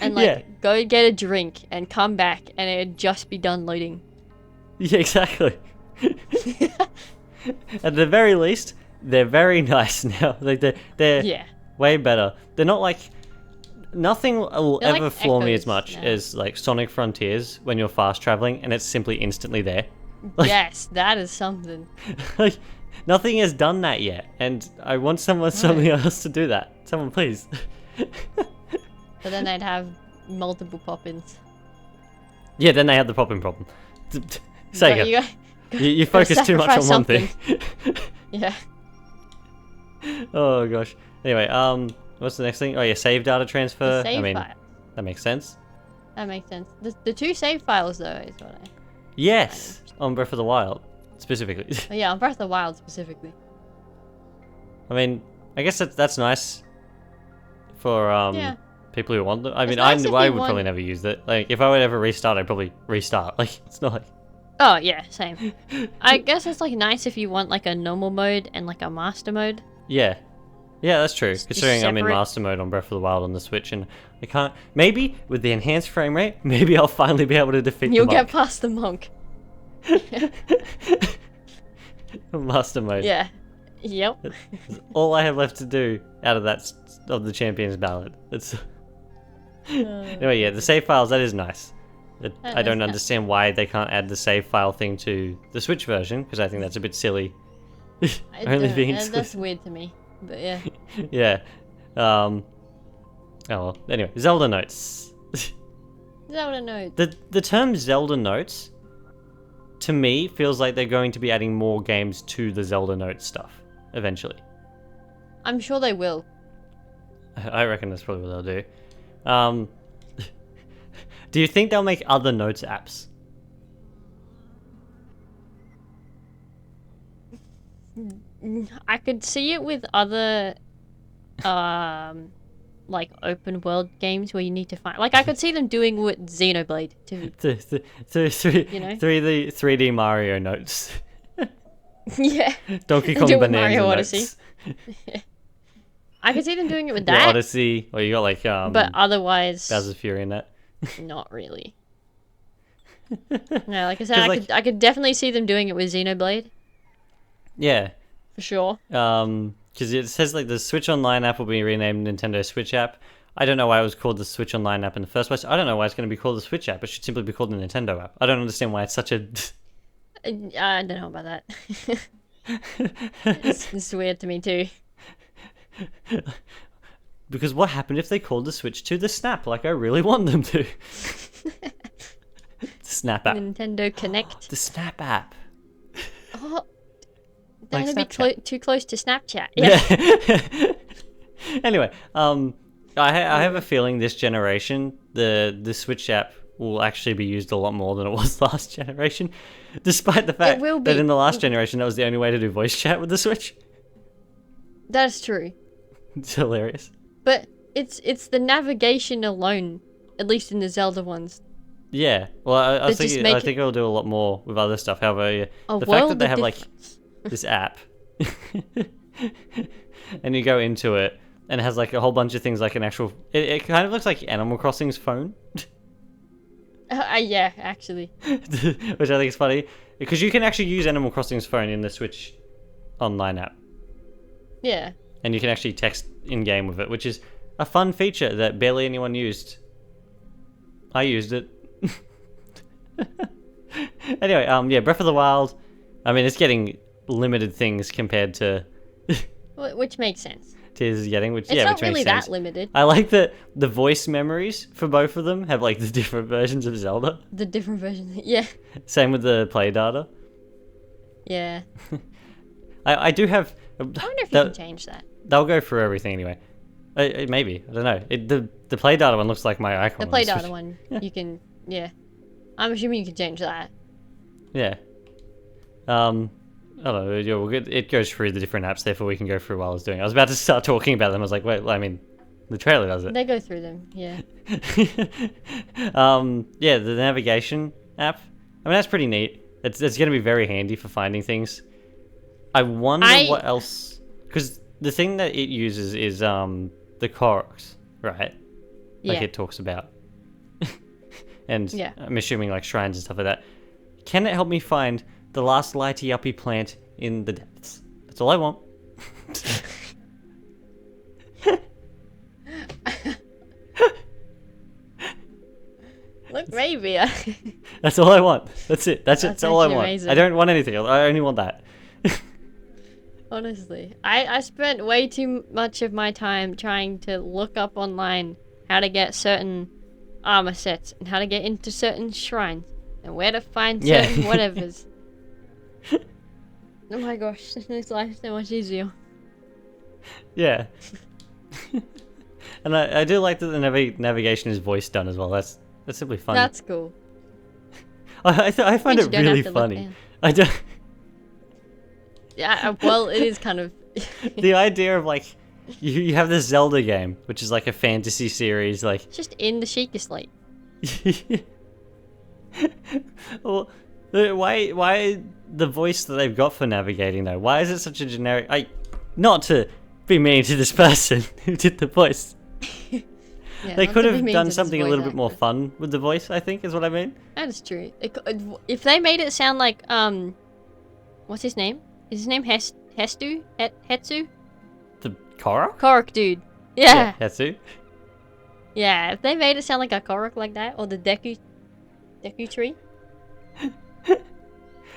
Speaker 2: and like go get a drink and come back and it'd just be done loading.
Speaker 1: Yeah, exactly. At the very least, they're very nice now. Like they're way better. They're not like nothing will ever
Speaker 2: like
Speaker 1: floor me
Speaker 2: echoes
Speaker 1: as much
Speaker 2: now.
Speaker 1: as like Sonic Frontiers when you're fast traveling and it's simply instantly there. Like,
Speaker 2: yes, that is something.
Speaker 1: Like nothing has done that yet, and I want something else to do that. Someone please.
Speaker 2: But then they'd have multiple pop-ins.
Speaker 1: Yeah, then they have the popping problem. Sega, you focus too much on one thing.
Speaker 2: Yeah.
Speaker 1: Oh gosh. Anyway, what's the next thing? Oh yeah, save data transfer.
Speaker 2: Save
Speaker 1: I mean,
Speaker 2: file.
Speaker 1: that makes sense.
Speaker 2: That makes sense. The 2 save files though is what I.
Speaker 1: Yes, on Breath of the Wild specifically.
Speaker 2: Oh, yeah, on Breath of the Wild specifically.
Speaker 1: I mean, I guess that's nice for people who want them. I mean,
Speaker 2: nice
Speaker 1: I would probably never use it. Like, if I would ever restart, I'd probably restart. Like, it's not like
Speaker 2: Oh yeah, same. I guess it's like nice if you want like a normal mode and like a master mode.
Speaker 1: Yeah. Yeah, that's true.
Speaker 2: Just
Speaker 1: Considering I'm in
Speaker 2: separate.
Speaker 1: master mode on Breath of the Wild on the Switch, and I can't. Maybe with the enhanced frame rate, maybe I'll finally be able to defeat
Speaker 2: You'll
Speaker 1: the
Speaker 2: get
Speaker 1: monk.
Speaker 2: past the monk.
Speaker 1: Master mode.
Speaker 2: Yeah. Yep.
Speaker 1: All I have left to do out of of the Champions Ballad. It's anyway. Yeah, the save files, that is nice. I don't understand why they can't add the save file thing to the Switch version, because I think that's a bit silly. Only being
Speaker 2: that's weird to me, but yeah.
Speaker 1: Yeah. Oh well. Anyway, Zelda notes.
Speaker 2: Zelda notes.
Speaker 1: The term Zelda notes, to me, feels like they're going to be adding more games to the Zelda notes stuff eventually.
Speaker 2: I'm sure they will.
Speaker 1: I reckon that's probably what they'll do. Do you think they'll make other notes apps?
Speaker 2: I could see it with other, like open world games where you need to find. Like I could see them doing with Xenoblade to, you know,
Speaker 1: 3D Mario notes.
Speaker 2: Yeah.
Speaker 1: Donkey Kong
Speaker 2: Do it with
Speaker 1: Bonanza
Speaker 2: Mario
Speaker 1: notes.
Speaker 2: Odyssey. I could see them doing it with
Speaker 1: Yeah,
Speaker 2: that.
Speaker 1: Odyssey, or you got like
Speaker 2: but otherwise,
Speaker 1: Bowser's Fury in that.
Speaker 2: not really. No, like I said, I could definitely see them doing it with Xenoblade
Speaker 1: Yeah.
Speaker 2: for sure.
Speaker 1: Because it says like the Switch Online app will be renamed Nintendo Switch app. I don't know why it was called the Switch Online app in the first place. I don't know why it's going to be called the Switch app. It should simply be called the Nintendo app. I don't understand why it's such a...
Speaker 2: I don't know about that. It's weird to me too.
Speaker 1: Because what happened if they called the Switch to the Snap, like I really want them to? The Snap app.
Speaker 2: Nintendo Connect.
Speaker 1: The Snap app.
Speaker 2: Oh,
Speaker 1: Like
Speaker 2: that'd be too close to Snapchat.
Speaker 1: Yeah. Anyway, I have a feeling this generation, the Switch app will actually be used a lot more than it was last generation, despite the fact that in the last generation that was the only way to do voice chat with the Switch.
Speaker 2: That's true.
Speaker 1: It's hilarious.
Speaker 2: But it's the navigation alone, at least in the Zelda ones.
Speaker 1: Yeah. Well, I think it'll do a lot more with other stuff. However, the fact that they have like this app, and you go into it, and it has like a whole bunch of things like an actual. It kind of looks like Animal Crossing's phone.
Speaker 2: Yeah, actually.
Speaker 1: Which I think is funny because you can actually use Animal Crossing's phone in the Switch Online app.
Speaker 2: Yeah.
Speaker 1: And you can actually text in game with it, which is a fun feature that barely anyone used. I used it. Anyway, yeah, Breath of the Wild. I mean, it's getting limited things compared to
Speaker 2: Which makes sense.
Speaker 1: Tears is getting, which
Speaker 2: It's
Speaker 1: yeah,
Speaker 2: not
Speaker 1: which
Speaker 2: really
Speaker 1: makes sense.
Speaker 2: that limited.
Speaker 1: I like that the voice memories for both of them have like the different versions of Zelda.
Speaker 2: The different versions. Yeah.
Speaker 1: Same with the play data.
Speaker 2: Yeah.
Speaker 1: I do have.
Speaker 2: I wonder if you can change that.
Speaker 1: They'll go through everything anyway. Maybe, I don't know. The play data one looks like my icon.
Speaker 2: The play data one, you can. Yeah. I'm assuming you can change that.
Speaker 1: Yeah. I don't know. Yeah, it goes through the different apps, therefore we can go through while I was doing it. I was about to start talking about them. I was like, wait, I mean, the trailer does it.
Speaker 2: They go through them, yeah.
Speaker 1: Yeah, the navigation app. I mean, that's pretty neat. It's going to be very handy for finding things. I wonder what else, because the thing that it uses is the Koroks, right? Like it talks about. And yeah. I'm assuming like shrines and stuff like that. Can it help me find the last lighty uppy plant in the depths? That's all I want.
Speaker 2: Look, maybe.
Speaker 1: That's all I want. That's it. That's all I want.
Speaker 2: Amazing.
Speaker 1: I don't want anything else. I only want that.
Speaker 2: Honestly, I spent way too much of my time trying to look up online how to get certain armor sets and how to get into certain shrines and where to find certain whatevers. Oh my gosh, this makes life so much easier.
Speaker 1: Yeah. And I do like that the navigation is voice done as well. That's simply funny.
Speaker 2: That's cool.
Speaker 1: I find it really funny. I don't.
Speaker 2: Yeah, well, it is kind of.
Speaker 1: The idea of like, you have this Zelda game, which is like a fantasy series, like.
Speaker 2: Just in the Sheikah Slate.
Speaker 1: Well, Why the voice that they've got for navigating though? Why is it such a generic? Not to be mean to this person who did the voice.
Speaker 2: Yeah,
Speaker 1: they
Speaker 2: not
Speaker 1: could
Speaker 2: to be
Speaker 1: have
Speaker 2: mean
Speaker 1: done
Speaker 2: to this
Speaker 1: something a
Speaker 2: voice
Speaker 1: little bit more
Speaker 2: actor.
Speaker 1: fun with the voice, I think, is what I mean.
Speaker 2: That is true. If they made it sound like what's his name? Is his name Hetsu?
Speaker 1: The Korok?
Speaker 2: Korok dude. Yeah.
Speaker 1: Hetsu.
Speaker 2: Yeah. If they made it sound like a Korok like that, or the Deku tree.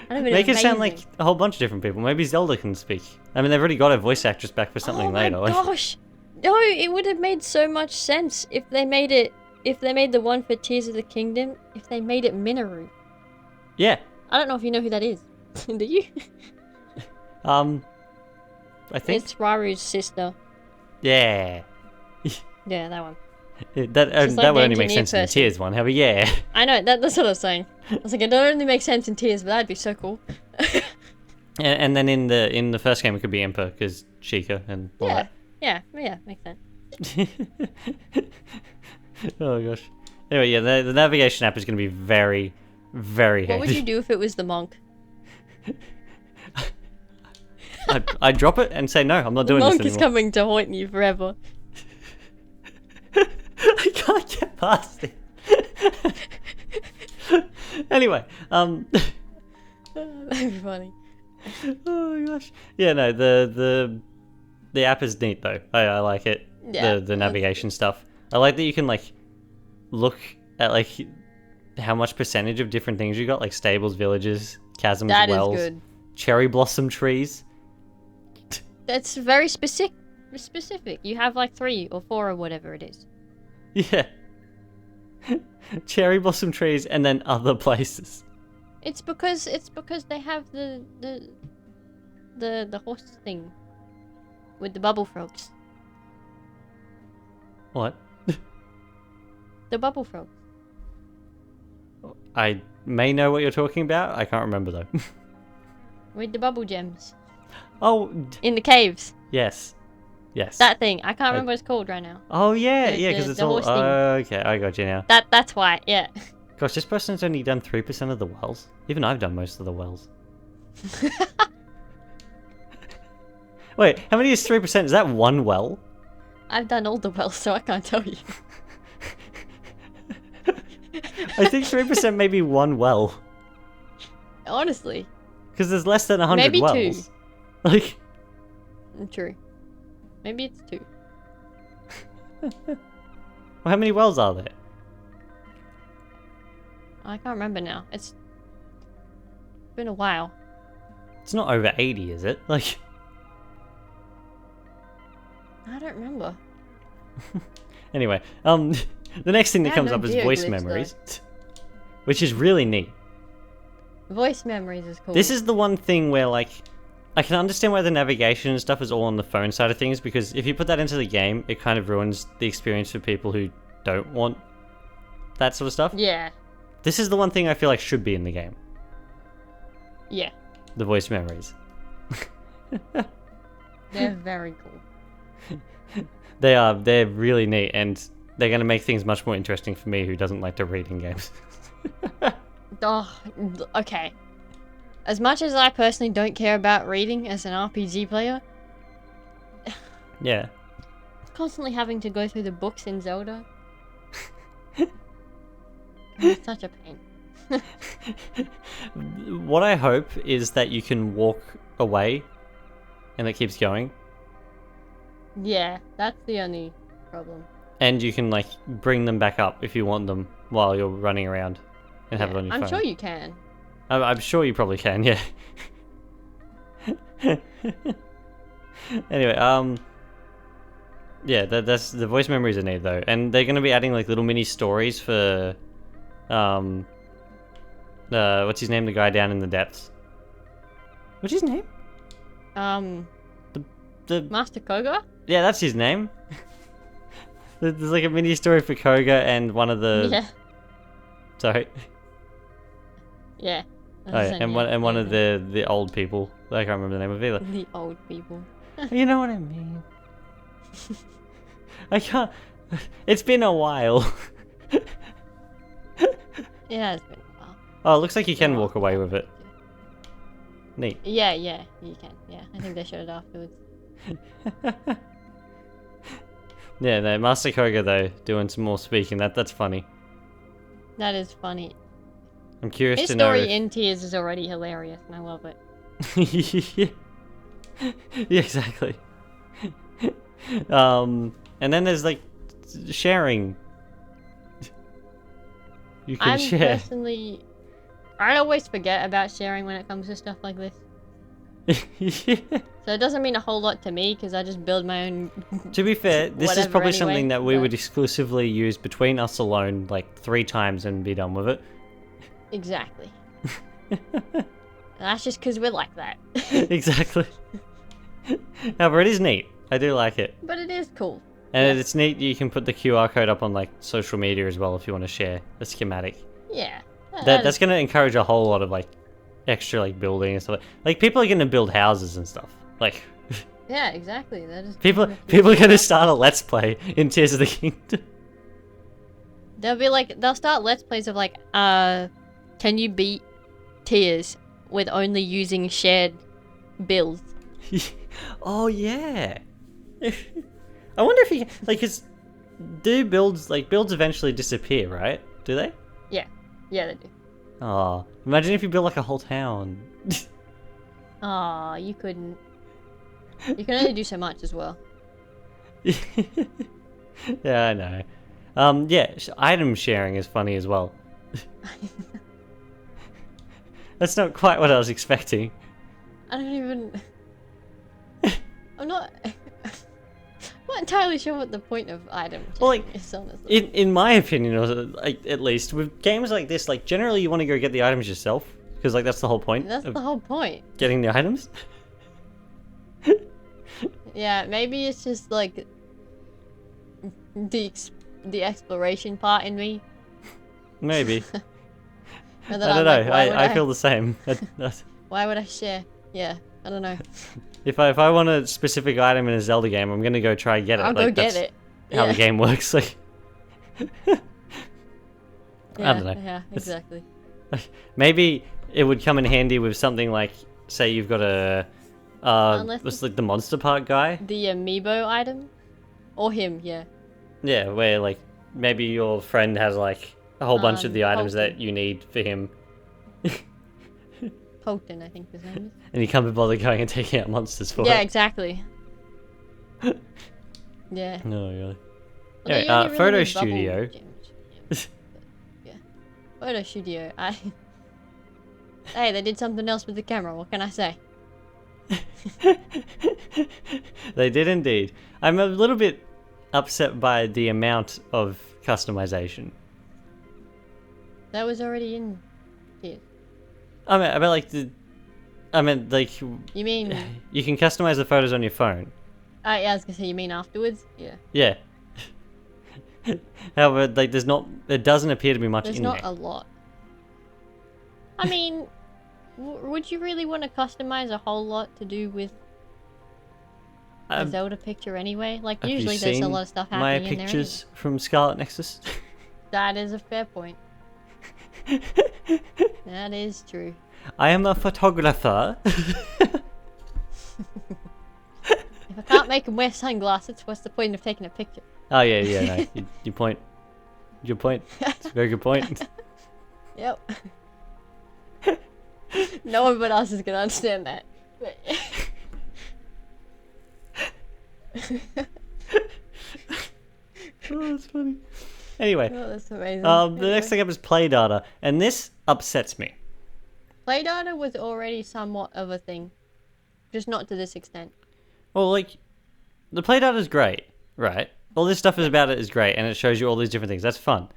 Speaker 1: Make it sound like a whole bunch of different people. Maybe Zelda can speak. I mean, they've already got a voice actress back for something later.
Speaker 2: Oh my gosh! No, it would have made so much sense if they made it. If they made the one for Tears of the Kingdom, if they made it Minoru.
Speaker 1: Yeah.
Speaker 2: I don't know if you know who that is. Do you?
Speaker 1: I think
Speaker 2: It's Raru's sister.
Speaker 1: Yeah.
Speaker 2: Yeah, that one.
Speaker 1: That would only make sense in the Tears one. However, yeah.
Speaker 2: I know, that's what I was saying. I was like, it don't only make sense in Tears, but that'd be so cool.
Speaker 1: and then in the first game it could be Emperor because Sheikah and all that.
Speaker 2: Yeah, makes sense.
Speaker 1: Oh gosh. Anyway, yeah, the navigation app is going to be very, very handy.
Speaker 2: What would you do if it was the monk?
Speaker 1: I'd drop it and say no, I'm not doing this anymore.
Speaker 2: The monk is coming to haunt you forever.
Speaker 1: I can't get past it. Anyway,
Speaker 2: That'd be funny.
Speaker 1: Oh my gosh. Yeah, no, the app is neat though. I like it.
Speaker 2: Yeah.
Speaker 1: The navigation stuff. I like that you can like look at like how much percentage of different things you got, like stables, villages, chasms,
Speaker 2: That
Speaker 1: wells,
Speaker 2: is good.
Speaker 1: cherry blossom trees.
Speaker 2: That's very specific. You have like 3 or 4 or whatever it is.
Speaker 1: Yeah. Cherry blossom trees and then other places.
Speaker 2: It's because they have the horse thing with the bubble frogs.
Speaker 1: What?
Speaker 2: The bubble frogs.
Speaker 1: I may know what you're talking about. I can't remember though.
Speaker 2: With the bubble gems.
Speaker 1: Oh.
Speaker 2: In the caves.
Speaker 1: Yes. Yes.
Speaker 2: That thing. I can't remember what it's called right now.
Speaker 1: Oh yeah, because it's
Speaker 2: the
Speaker 1: all.
Speaker 2: horse thing.
Speaker 1: Okay, I got you now.
Speaker 2: That's why. Yeah.
Speaker 1: Gosh, this person's only done 3% of the wells. Even I've done most of the wells. Wait, how many is 3%? Is that one well?
Speaker 2: I've done all the wells, so I can't tell you.
Speaker 1: I think 3% may be one well.
Speaker 2: Honestly.
Speaker 1: Because there's less than 100
Speaker 2: Maybe
Speaker 1: wells.
Speaker 2: 2.
Speaker 1: Like.
Speaker 2: True. Maybe it's 2.
Speaker 1: Well, how many wells are there?
Speaker 2: I can't remember now. It's been a while.
Speaker 1: It's not over 80, is it? Like.
Speaker 2: I don't remember.
Speaker 1: Anyway, the next thing that comes
Speaker 2: no
Speaker 1: up is
Speaker 2: geo
Speaker 1: voice
Speaker 2: glitch,
Speaker 1: memories, which is really neat.
Speaker 2: Voice memories is cool.
Speaker 1: This is the one thing where, like, I can understand why the navigation and stuff is all on the phone side of things, because if you put that into the game, it kind of ruins the experience for people who don't want that sort of stuff.
Speaker 2: Yeah.
Speaker 1: This is the one thing I feel like should be in the game.
Speaker 2: Yeah.
Speaker 1: The voice memories.
Speaker 2: They're very cool.
Speaker 1: They're really neat, and they're going to make things much more interesting for me who doesn't like to read in games.
Speaker 2: Oh, okay. As much as I personally don't care about reading as an RPG player,
Speaker 1: Yeah.
Speaker 2: constantly having to go through the books in Zelda, it's such a pain.
Speaker 1: What I hope is that you can walk away and it keeps going.
Speaker 2: Yeah, that's the only problem.
Speaker 1: And you can, like, bring them back up if you want them while you're running around and have it on your phone.
Speaker 2: I'm sure you can.
Speaker 1: I'm sure you probably can, yeah. Anyway, yeah, that's the voice memories are neat though, and they're gonna be adding like little mini stories for, what's his name? The guy down in the depths. What's his name? The
Speaker 2: Master Koga?
Speaker 1: Yeah, that's his name. There's like a mini story for Koga and one of the.
Speaker 2: Yeah.
Speaker 1: Sorry.
Speaker 2: Yeah.
Speaker 1: Oh yeah, and one of the old people. I can't remember the name of either.
Speaker 2: The old people.
Speaker 1: You know what I mean. I can't. It's been a while.
Speaker 2: Yeah, it's been a while.
Speaker 1: Oh, it looks like you can walk away with it. Neat.
Speaker 2: Yeah, you can. Yeah, I think they showed it afterwards.
Speaker 1: Yeah, no, Master Koga though, doing some more speaking. That's funny.
Speaker 2: That is funny.
Speaker 1: I'm curious
Speaker 2: His
Speaker 1: to know.
Speaker 2: story in Tears is already hilarious, and I love it.
Speaker 1: Yeah, exactly. And then there's like sharing. You can share.
Speaker 2: Personally, I always forget about sharing when it comes to stuff like this.
Speaker 1: Yeah.
Speaker 2: So it doesn't mean a whole lot to me because I just build my own.
Speaker 1: To be fair, this is probably
Speaker 2: anyway,
Speaker 1: something that we would exclusively use between us alone like 3 times and be done with it.
Speaker 2: Exactly. That's just because we're like that.
Speaker 1: Exactly. However, it is neat. I do like it.
Speaker 2: But it is cool.
Speaker 1: And it's neat you can put the QR code up on like social media as well if you want to share a schematic.
Speaker 2: Yeah.
Speaker 1: That's going to encourage a whole lot of like extra like building and stuff. Like people are going to build houses and stuff. Like
Speaker 2: yeah, exactly. That is
Speaker 1: people are going to start a let's play in Tears of the Kingdom.
Speaker 2: They'll start let's plays of like, can you beat Tears with only using shared builds?
Speaker 1: Oh yeah. I wonder if you like, cause do builds eventually disappear, right? Do they?
Speaker 2: Yeah, they do.
Speaker 1: Oh, imagine if you build like a whole town.
Speaker 2: Aw, you couldn't. You can only do so much as well.
Speaker 1: Yeah, I know. Yeah, item sharing is funny as well. That's not quite what I was expecting.
Speaker 2: I don't even. I'm not entirely sure what the point of item sharing is, honestly.
Speaker 1: In my opinion, or like, at least with games like this, like generally you want to go get the items yourself because like that's the whole point.
Speaker 2: That's the whole point.
Speaker 1: Getting the items.
Speaker 2: Yeah, maybe it's just like the exploration part in me.
Speaker 1: Maybe. I
Speaker 2: And
Speaker 1: don't
Speaker 2: then
Speaker 1: know.
Speaker 2: Like,
Speaker 1: I feel the same.
Speaker 2: why would I share? Yeah, I don't know.
Speaker 1: If I want a specific item in a Zelda game, I'm gonna go try and get it.
Speaker 2: I'll
Speaker 1: like,
Speaker 2: go get
Speaker 1: that's
Speaker 2: it.
Speaker 1: how the game works. Like, I
Speaker 2: Yeah,
Speaker 1: don't know.
Speaker 2: yeah, exactly.
Speaker 1: Maybe it would come in handy with something like, say, you've got a what's like the monster park guy.
Speaker 2: The amiibo item, or him, yeah.
Speaker 1: Yeah, where like maybe your friend has like a whole bunch of the items that you need for him.
Speaker 2: Colton, I think his name is.
Speaker 1: And you can't bother going and taking out monsters for it.
Speaker 2: Yeah, exactly. Yeah.
Speaker 1: No, really.
Speaker 2: Well,
Speaker 1: Anyway,
Speaker 2: they only really
Speaker 1: photo
Speaker 2: need
Speaker 1: studio.
Speaker 2: bubble gems. Yeah. Photo studio. Hey, they did something else with the camera. What can I say?
Speaker 1: They did indeed. I'm a little bit upset by the amount of customization.
Speaker 2: That was already in here.
Speaker 1: I mean, like,
Speaker 2: You mean?
Speaker 1: you can customize the photos on your phone.
Speaker 2: Yeah, I was gonna say you mean afterwards. Yeah.
Speaker 1: Yeah. However, like, there doesn't appear to be much
Speaker 2: There's
Speaker 1: in
Speaker 2: not
Speaker 1: there.
Speaker 2: a lot. I mean, would you really want to customize a whole lot to do with a Zelda picture anyway? Like,
Speaker 1: Have
Speaker 2: usually
Speaker 1: you
Speaker 2: there's a
Speaker 1: seen
Speaker 2: lot of stuff
Speaker 1: my
Speaker 2: happening in there.
Speaker 1: pictures from Scarlet Nexus?
Speaker 2: That is a fair point. That is true.
Speaker 1: I am a photographer.
Speaker 2: If I can't make him wear sunglasses, what's the point of taking a picture?
Speaker 1: Oh yeah, no, your point. Your point. It's a very good point.
Speaker 2: Yep. No one but us is gonna understand that. But
Speaker 1: Oh, that's funny. Anyway,
Speaker 2: oh, that's amazing.
Speaker 1: the next thing up is play data, and this upsets me.
Speaker 2: Play data was already somewhat of a thing, just not to this extent.
Speaker 1: Well, like, the play data is great, right? All this stuff is about it is great, and it shows you all these different things. That's fun.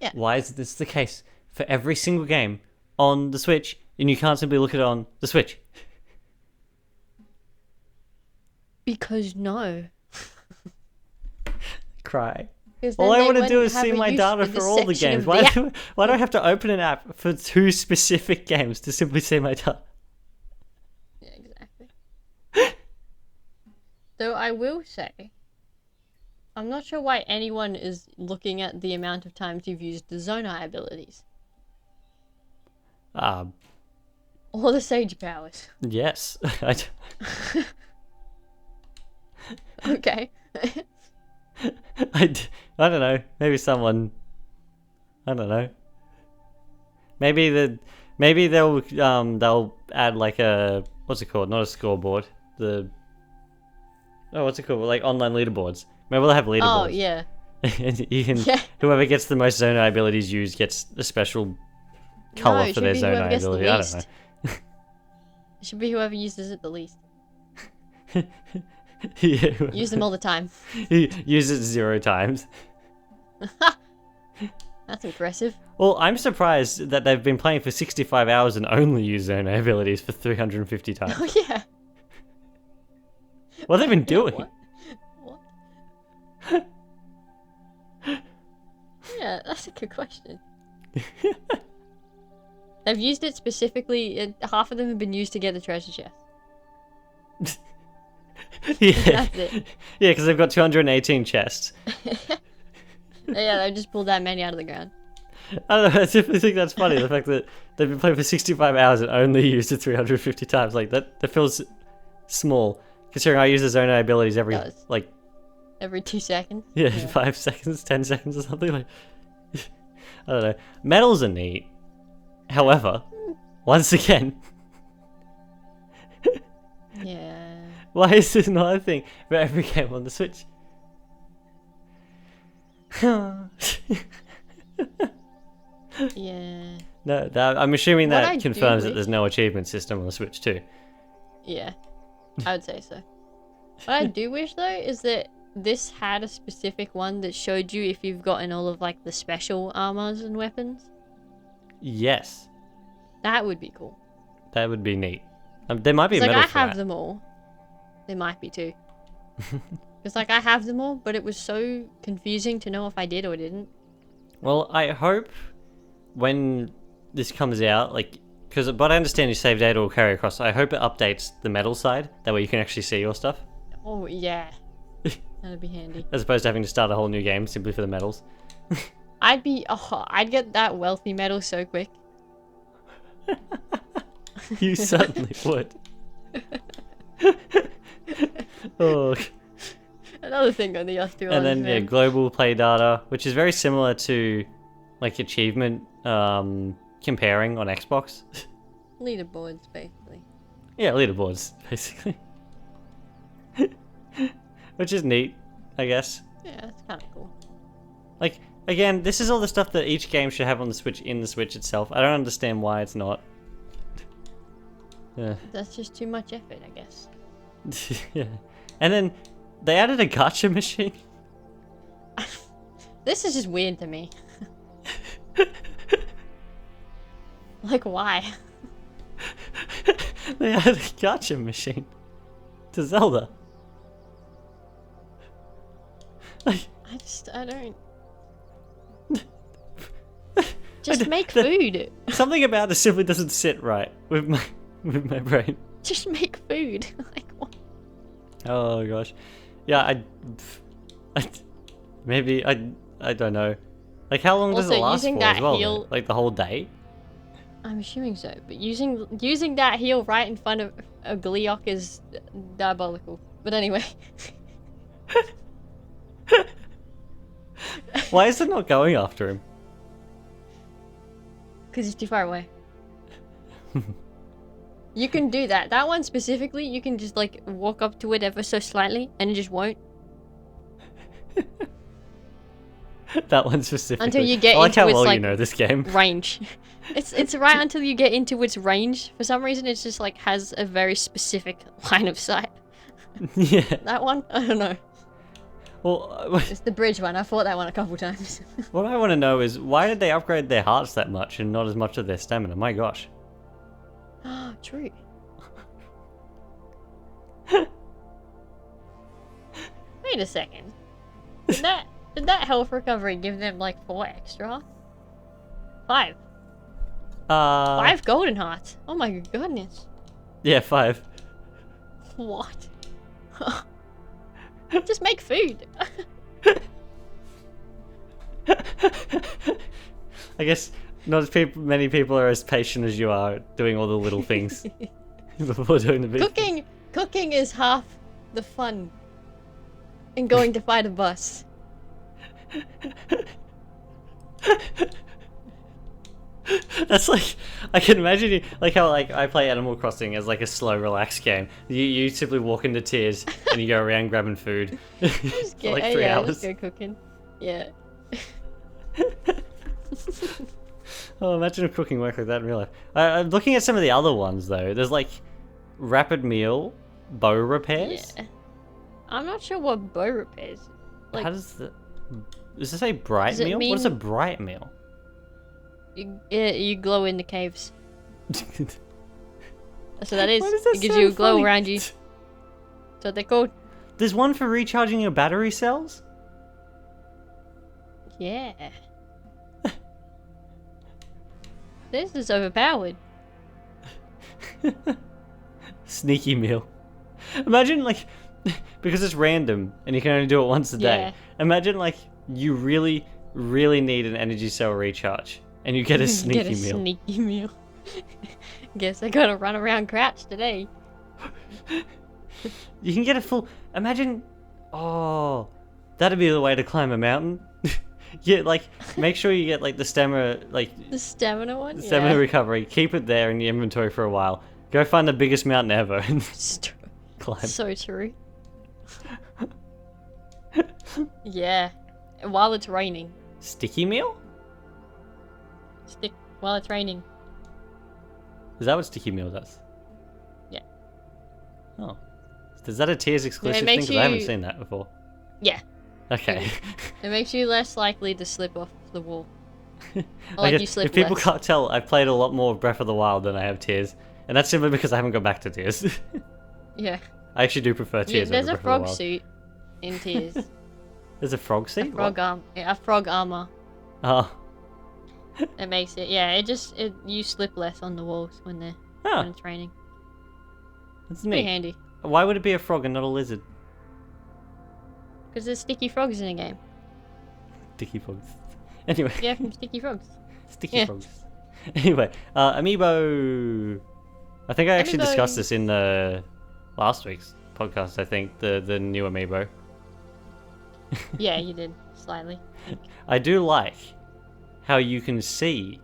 Speaker 2: Yeah.
Speaker 1: Why is this the case for every single game on the Switch, and you can't simply look at it on the Switch?
Speaker 2: Because no.
Speaker 1: Cry.
Speaker 2: All
Speaker 1: I want to do is see my data for all the games. Why do I have to open an app for 2 specific games to simply see my data?
Speaker 2: Yeah, exactly. So I will say, I'm not sure why anyone is looking at the amount of times you've used the Zonai abilities. All the sage powers.
Speaker 1: Yes.
Speaker 2: Okay.
Speaker 1: I don't know. Maybe someone. I don't know. Maybe they'll add like a, what's it called? Not a scoreboard. What's it called? Like online leaderboards. Maybe they'll have leaderboards.
Speaker 2: Oh yeah.
Speaker 1: And you can whoever gets the most Zonai abilities used gets a special color for their Zonai ability. I don't know.
Speaker 2: It should be whoever uses it the least.
Speaker 1: Yeah.
Speaker 2: Use them all the time.
Speaker 1: Use it 0 times.
Speaker 2: That's impressive.
Speaker 1: Well, I'm surprised that they've been playing for 65 hours and only used Zonai abilities for 350 times.
Speaker 2: Oh yeah.
Speaker 1: What have they been doing?
Speaker 2: What? Yeah, that's a good question. They've used it specifically. Half of them have been used to get the treasure chest.
Speaker 1: Yeah.
Speaker 2: That's it.
Speaker 1: Yeah, because they've got 218 chests.
Speaker 2: Yeah, they just pulled that many out of the ground.
Speaker 1: I don't know. I simply think that's funny. The fact that they've been playing for 65 hours and only used it 350 times. Like that feels small. Considering I use the Zonai abilities every
Speaker 2: every 2 seconds.
Speaker 1: Yeah, 5 seconds, 10 seconds or something. Like, I don't know. Medals are neat. However, once again,
Speaker 2: yeah.
Speaker 1: Why is this not a thing for every game on the Switch?
Speaker 2: Yeah.
Speaker 1: No, I'm assuming that confirms that there's no achievement system on the Switch too.
Speaker 2: Yeah, I would say so. What I do wish though is that this had a specific one that showed you if you've gotten all of like the special armors and weapons.
Speaker 1: Yes.
Speaker 2: That would be cool.
Speaker 1: That would be neat. There might be a medal for that.
Speaker 2: I have them all. There might be too. It's like I have them all, but it was so confusing to know if I did or didn't.
Speaker 1: Well, I hope when this comes out, but I understand your save data will carry across. I hope it updates the medal side. That way you can actually see your stuff.
Speaker 2: Oh yeah, that'd be handy.
Speaker 1: As opposed to having to start a whole new game simply for the medals.
Speaker 2: I'd get that wealthy medal so quick.
Speaker 1: You certainly would. Oh.
Speaker 2: Another thing on the other
Speaker 1: and then global play data, which is very similar to like achievement comparing on Xbox.
Speaker 2: Leaderboards, basically.
Speaker 1: Yeah, leaderboards, basically. Which is neat, I guess.
Speaker 2: Yeah, it's kind of cool.
Speaker 1: Like, again, this is all the stuff that each game should have on the Switch in the Switch itself. I don't understand why it's not. Yeah.
Speaker 2: That's just too much effort, I guess.
Speaker 1: Yeah. And then they added a gacha machine.
Speaker 2: This is just weird to me. Like, why?
Speaker 1: They added a gacha machine to Zelda. Like,
Speaker 2: I don't. Just make food.
Speaker 1: Something about this simply doesn't sit right with my brain.
Speaker 2: Just make food. Like what?
Speaker 1: Oh gosh, yeah. Maybe I don't know. Like how long does it last for as well? Heal... Like the whole day?
Speaker 2: I'm assuming so. But using that heal right in front of a Gleeok is diabolical. But anyway.
Speaker 1: Why is it not going after him?
Speaker 2: Because he's too far away. You can do that. That one specifically, you can just like walk up to it ever so slightly and it just won't.
Speaker 1: That one specifically.
Speaker 2: Until you get
Speaker 1: I like
Speaker 2: into
Speaker 1: how
Speaker 2: its
Speaker 1: well
Speaker 2: like
Speaker 1: you know this game.
Speaker 2: Range. It's right until you get into its range. For some reason, it's just like has a very specific line of sight.
Speaker 1: Yeah.
Speaker 2: That one, I don't know.
Speaker 1: Well,
Speaker 2: it's the bridge one. I fought that one a couple times.
Speaker 1: What I want to know is why did they upgrade their hearts that much and not as much of their stamina? My gosh.
Speaker 2: True. Wait a second. Did that health recovery give them like 4 extra? 5. 5 golden hearts. Oh my goodness.
Speaker 1: Yeah, 5.
Speaker 2: What? Just make food.
Speaker 1: I guess Not as many people are as patient as you are doing all the little things before doing the big thing.
Speaker 2: Cooking is half the fun in going to fight a bus.
Speaker 1: That's like, I can imagine you, like how like I play Animal Crossing as like a slow, relaxed game. You simply walk into tears and you go around grabbing food for like 3 hours.
Speaker 2: Just go cooking. Yeah.
Speaker 1: Oh, imagine if cooking worked like that in real life. I'm looking at some of the other ones though. There's like rapid meal, bow repairs.
Speaker 2: Yeah. I'm not sure what bow repairs. Like,
Speaker 1: how does it say bright
Speaker 2: does it
Speaker 1: meal?
Speaker 2: mean-
Speaker 1: What is a bright meal?
Speaker 2: you glow in the caves. That's what that is.
Speaker 1: Why does that
Speaker 2: It gives
Speaker 1: sound
Speaker 2: you a glow
Speaker 1: funny?
Speaker 2: around you. That's what they're called.
Speaker 1: There's one for recharging your battery cells?
Speaker 2: Yeah. This is overpowered.
Speaker 1: Sneaky meal. Imagine like, because it's random and you can only do it once a day.
Speaker 2: Yeah.
Speaker 1: Imagine like you really, really need an energy cell recharge and you get a sneaky meal.
Speaker 2: Sneaky meal. Guess I gotta run around crouch today.
Speaker 1: You can get a full. Imagine. Oh, that'd be the way to climb a mountain. Yeah, like make sure you get like the stamina, like
Speaker 2: The stamina one?
Speaker 1: stamina
Speaker 2: Yeah.
Speaker 1: recovery. Keep it there in your inventory for a while. Go find the biggest mountain ever and climb.
Speaker 2: So true. Yeah. While it's raining.
Speaker 1: Sticky meal?
Speaker 2: While it's raining.
Speaker 1: Is that what sticky meal does?
Speaker 2: Yeah.
Speaker 1: Oh, is that a Tears exclusive thing?
Speaker 2: makes
Speaker 1: Because I haven't
Speaker 2: you-
Speaker 1: seen that before.
Speaker 2: Yeah.
Speaker 1: Okay.
Speaker 2: It makes you less likely to slip off the wall. Or
Speaker 1: I
Speaker 2: like
Speaker 1: guess
Speaker 2: you slip
Speaker 1: if people
Speaker 2: less.
Speaker 1: can't tell, I've played a lot more of Breath of the Wild than I have Tears, and that's simply because I haven't gone back to Tears.
Speaker 2: Yeah.
Speaker 1: I actually do prefer
Speaker 2: Yeah,
Speaker 1: Tears
Speaker 2: there's
Speaker 1: over
Speaker 2: a
Speaker 1: Breath of
Speaker 2: frog
Speaker 1: the Wild.
Speaker 2: suit in Tears.
Speaker 1: There's a frog seat?
Speaker 2: A frog armor.
Speaker 1: Oh.
Speaker 2: It makes it, yeah, you slip less on the walls when
Speaker 1: Oh,
Speaker 2: it's raining.
Speaker 1: that's
Speaker 2: Pretty
Speaker 1: neat.
Speaker 2: handy.
Speaker 1: Why would it be a frog and not a lizard?
Speaker 2: Because there's sticky frogs in the game.
Speaker 1: Sticky frogs. Anyway,
Speaker 2: Yeah, from sticky frogs.
Speaker 1: sticky
Speaker 2: Yeah.
Speaker 1: frogs. Anyway, Amiibo. I think I actually discussed this in the last week's podcast. I think the new Amiibo.
Speaker 2: Yeah, you did. Slightly.
Speaker 1: I do like how you can see.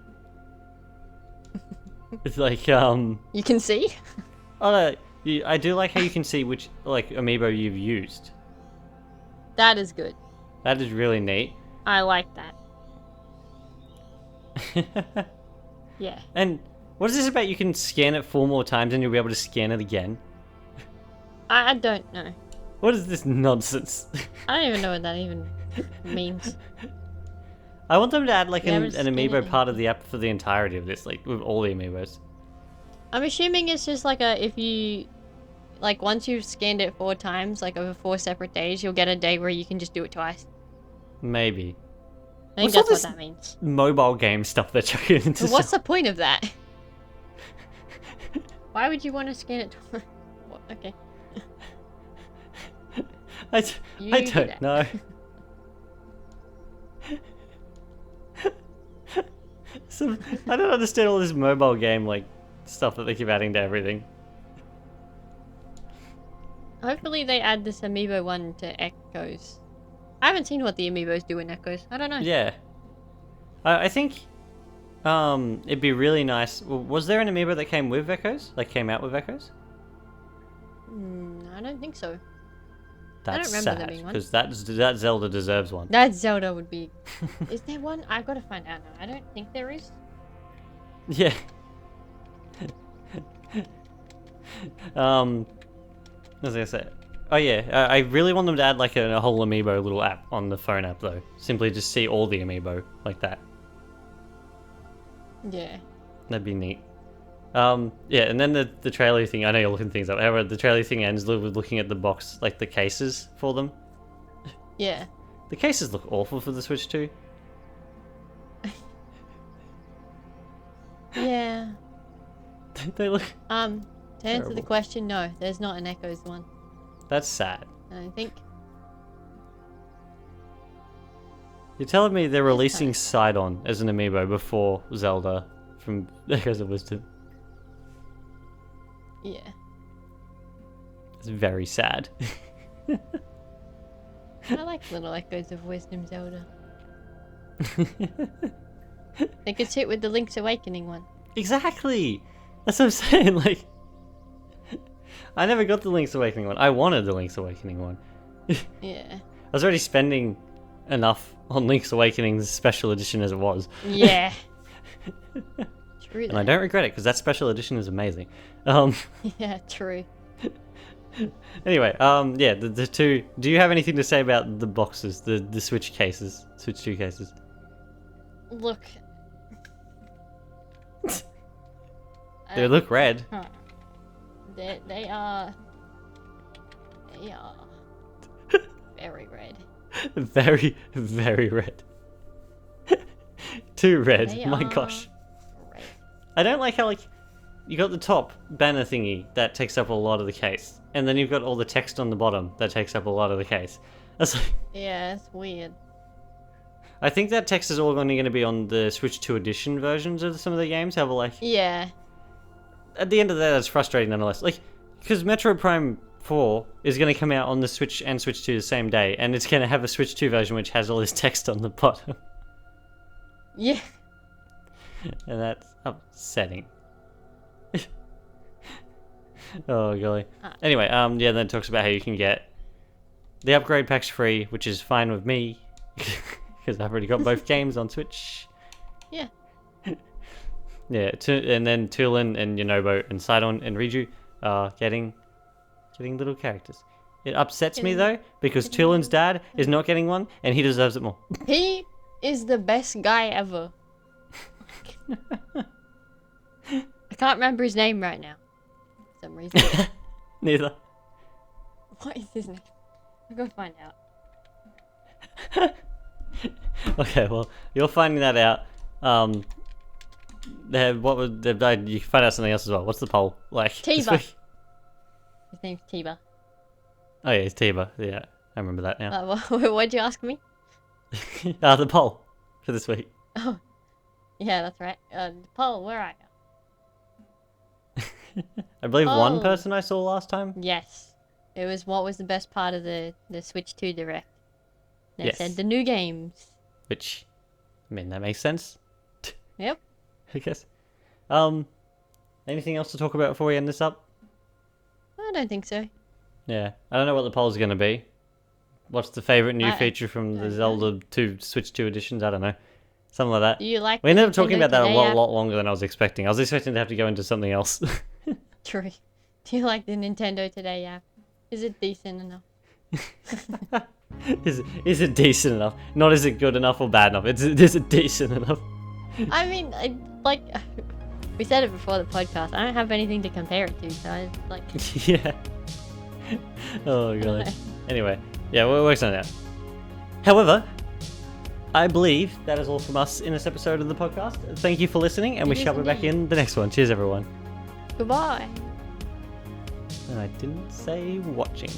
Speaker 1: It's like
Speaker 2: You can see?
Speaker 1: oh no, I do like how you can see which like Amiibo you've used.
Speaker 2: That is good.
Speaker 1: That is really neat.
Speaker 2: I like that. Yeah.
Speaker 1: And what is this about? You can scan it 4 more times and you'll be able to scan it again.
Speaker 2: I don't know.
Speaker 1: What is this nonsense?
Speaker 2: I don't even know what that even means.
Speaker 1: I want them to add like
Speaker 2: You
Speaker 1: an
Speaker 2: never scan
Speaker 1: Amiibo
Speaker 2: it.
Speaker 1: part of the app for the entirety of this, like with all the Amiibos.
Speaker 2: I'm assuming it's just like if you, like once you've scanned it 4 times, like over 4 separate days, you'll get a day where you can just do it twice.
Speaker 1: Maybe.
Speaker 2: I think
Speaker 1: What's all
Speaker 2: that's what
Speaker 1: this
Speaker 2: that means.
Speaker 1: Mobile game stuff they're chucking into
Speaker 2: But what's the point of that? Why would you want to scan it twice? Okay.
Speaker 1: I
Speaker 2: You do
Speaker 1: don't
Speaker 2: that.
Speaker 1: know. So, I don't understand all this mobile game like stuff that they keep adding to everything.
Speaker 2: Hopefully they add this Amiibo one to Echoes. I haven't seen what the Amiibos do in Echoes. I don't know.
Speaker 1: Yeah. I think it'd be really nice. Was there an Amiibo that came with Echoes? Like came out with Echoes?
Speaker 2: I don't think so.
Speaker 1: That's
Speaker 2: remember there
Speaker 1: sad
Speaker 2: being one.
Speaker 1: because that Zelda deserves one.
Speaker 2: That Zelda would be... Is there one? I've got to find out now. I don't think there is.
Speaker 1: Yeah. What was I gonna say? Oh yeah, I really want them to add like a whole Amiibo little app on the phone app though. Simply just see all the Amiibo like that.
Speaker 2: Yeah.
Speaker 1: That'd be neat. Yeah, and then the trailer thing. I know you're looking things up. However, the trailer thing ends with looking at the box, like the cases for them.
Speaker 2: Yeah.
Speaker 1: The cases look awful for the Switch 2.
Speaker 2: Yeah.
Speaker 1: They look.
Speaker 2: To answer
Speaker 1: Terrible.
Speaker 2: the question, no, there's not an Echoes one.
Speaker 1: That's sad.
Speaker 2: And I think
Speaker 1: You're telling me they're releasing Sidon as an amiibo before Zelda from Echoes of Wisdom?
Speaker 2: Yeah.
Speaker 1: It's very sad.
Speaker 2: I like little Echoes of Wisdom Zelda. They could sit with the Link's Awakening one.
Speaker 1: Exactly! That's what I'm saying, like... I never got the Link's Awakening one. I wanted the Link's Awakening one.
Speaker 2: Yeah.
Speaker 1: I was already spending enough on Link's Awakening's special edition as it was.
Speaker 2: Yeah. True.
Speaker 1: And I don't regret it, because that special edition is amazing.
Speaker 2: Yeah, true.
Speaker 1: Anyway, yeah, the two... Do you have anything to say about the boxes, the Switch cases? Switch 2 cases?
Speaker 2: Look.
Speaker 1: They look red.
Speaker 2: Huh. They are very red.
Speaker 1: Very, very red. Too red.
Speaker 2: They
Speaker 1: My
Speaker 2: are
Speaker 1: gosh.
Speaker 2: red.
Speaker 1: I don't like how, like, you got the top banner thingy that takes up a lot of the case, and then you've got all the text on the bottom that takes up a lot of the case. That's like...
Speaker 2: Yeah, it's weird.
Speaker 1: I think that text is all only going to be on the Switch 2 edition versions of some of the games. However, like...
Speaker 2: Yeah.
Speaker 1: At the end of the day, that's frustrating nonetheless. Like, because Metroid Prime 4 is going to come out on the Switch and Switch 2 the same day, and it's going to have a Switch 2 version which has all this text on the bottom.
Speaker 2: Yeah.
Speaker 1: And that's upsetting. Oh, golly. Anyway, yeah, then it talks about how you can get the upgrade packs free, which is fine with me, because I've already got both games on Switch.
Speaker 2: Yeah.
Speaker 1: Yeah, and then Tulin and Yonobo and Sidon and Riju are getting little characters. It upsets me though, because Tulin's dad is not getting one, and he deserves it more.
Speaker 2: He is the best guy ever. I can't remember his name right now. For some reason.
Speaker 1: Neither.
Speaker 2: What is his name? I'll go find out.
Speaker 1: Okay, well, you're finding that out. You can find out something else as well. What's the poll like?
Speaker 2: Tiba. His name's Tiba.
Speaker 1: Oh yeah, it's Tiba. Yeah, I remember that now.
Speaker 2: What'd you ask me?
Speaker 1: The poll for this week.
Speaker 2: Oh, yeah, that's right. Paul, where are you?
Speaker 1: I believe one person I saw last time.
Speaker 2: Yes, it was what was the best part of the Switch 2 Direct. They said the new games.
Speaker 1: Which, I mean, that makes sense.
Speaker 2: Yep.
Speaker 1: I guess. Anything else to talk about before we end this up?
Speaker 2: I don't think so.
Speaker 1: Yeah, I don't know what the poll's gonna be. What's the favorite new feature from the Zelda 2 Switch 2 editions? I don't know. Something like that.
Speaker 2: Do you like?
Speaker 1: We ended up talking about that a lot longer than I was expecting. I was expecting to have to go into something else.
Speaker 2: True. Do you like the Nintendo Today app? Is it decent enough?
Speaker 1: Is it decent enough? Not is it good enough or bad enough. Is it decent enough?
Speaker 2: I mean, like we said it before the podcast. I don't have anything to compare it to, so I like.
Speaker 1: Yeah. Oh god. Anyway, yeah, we're working on it out. However, I believe that is all from us in this episode of the podcast. Thank you for listening, and we shall be back in the next one. Cheers, everyone.
Speaker 2: Goodbye.
Speaker 1: And I didn't say watching.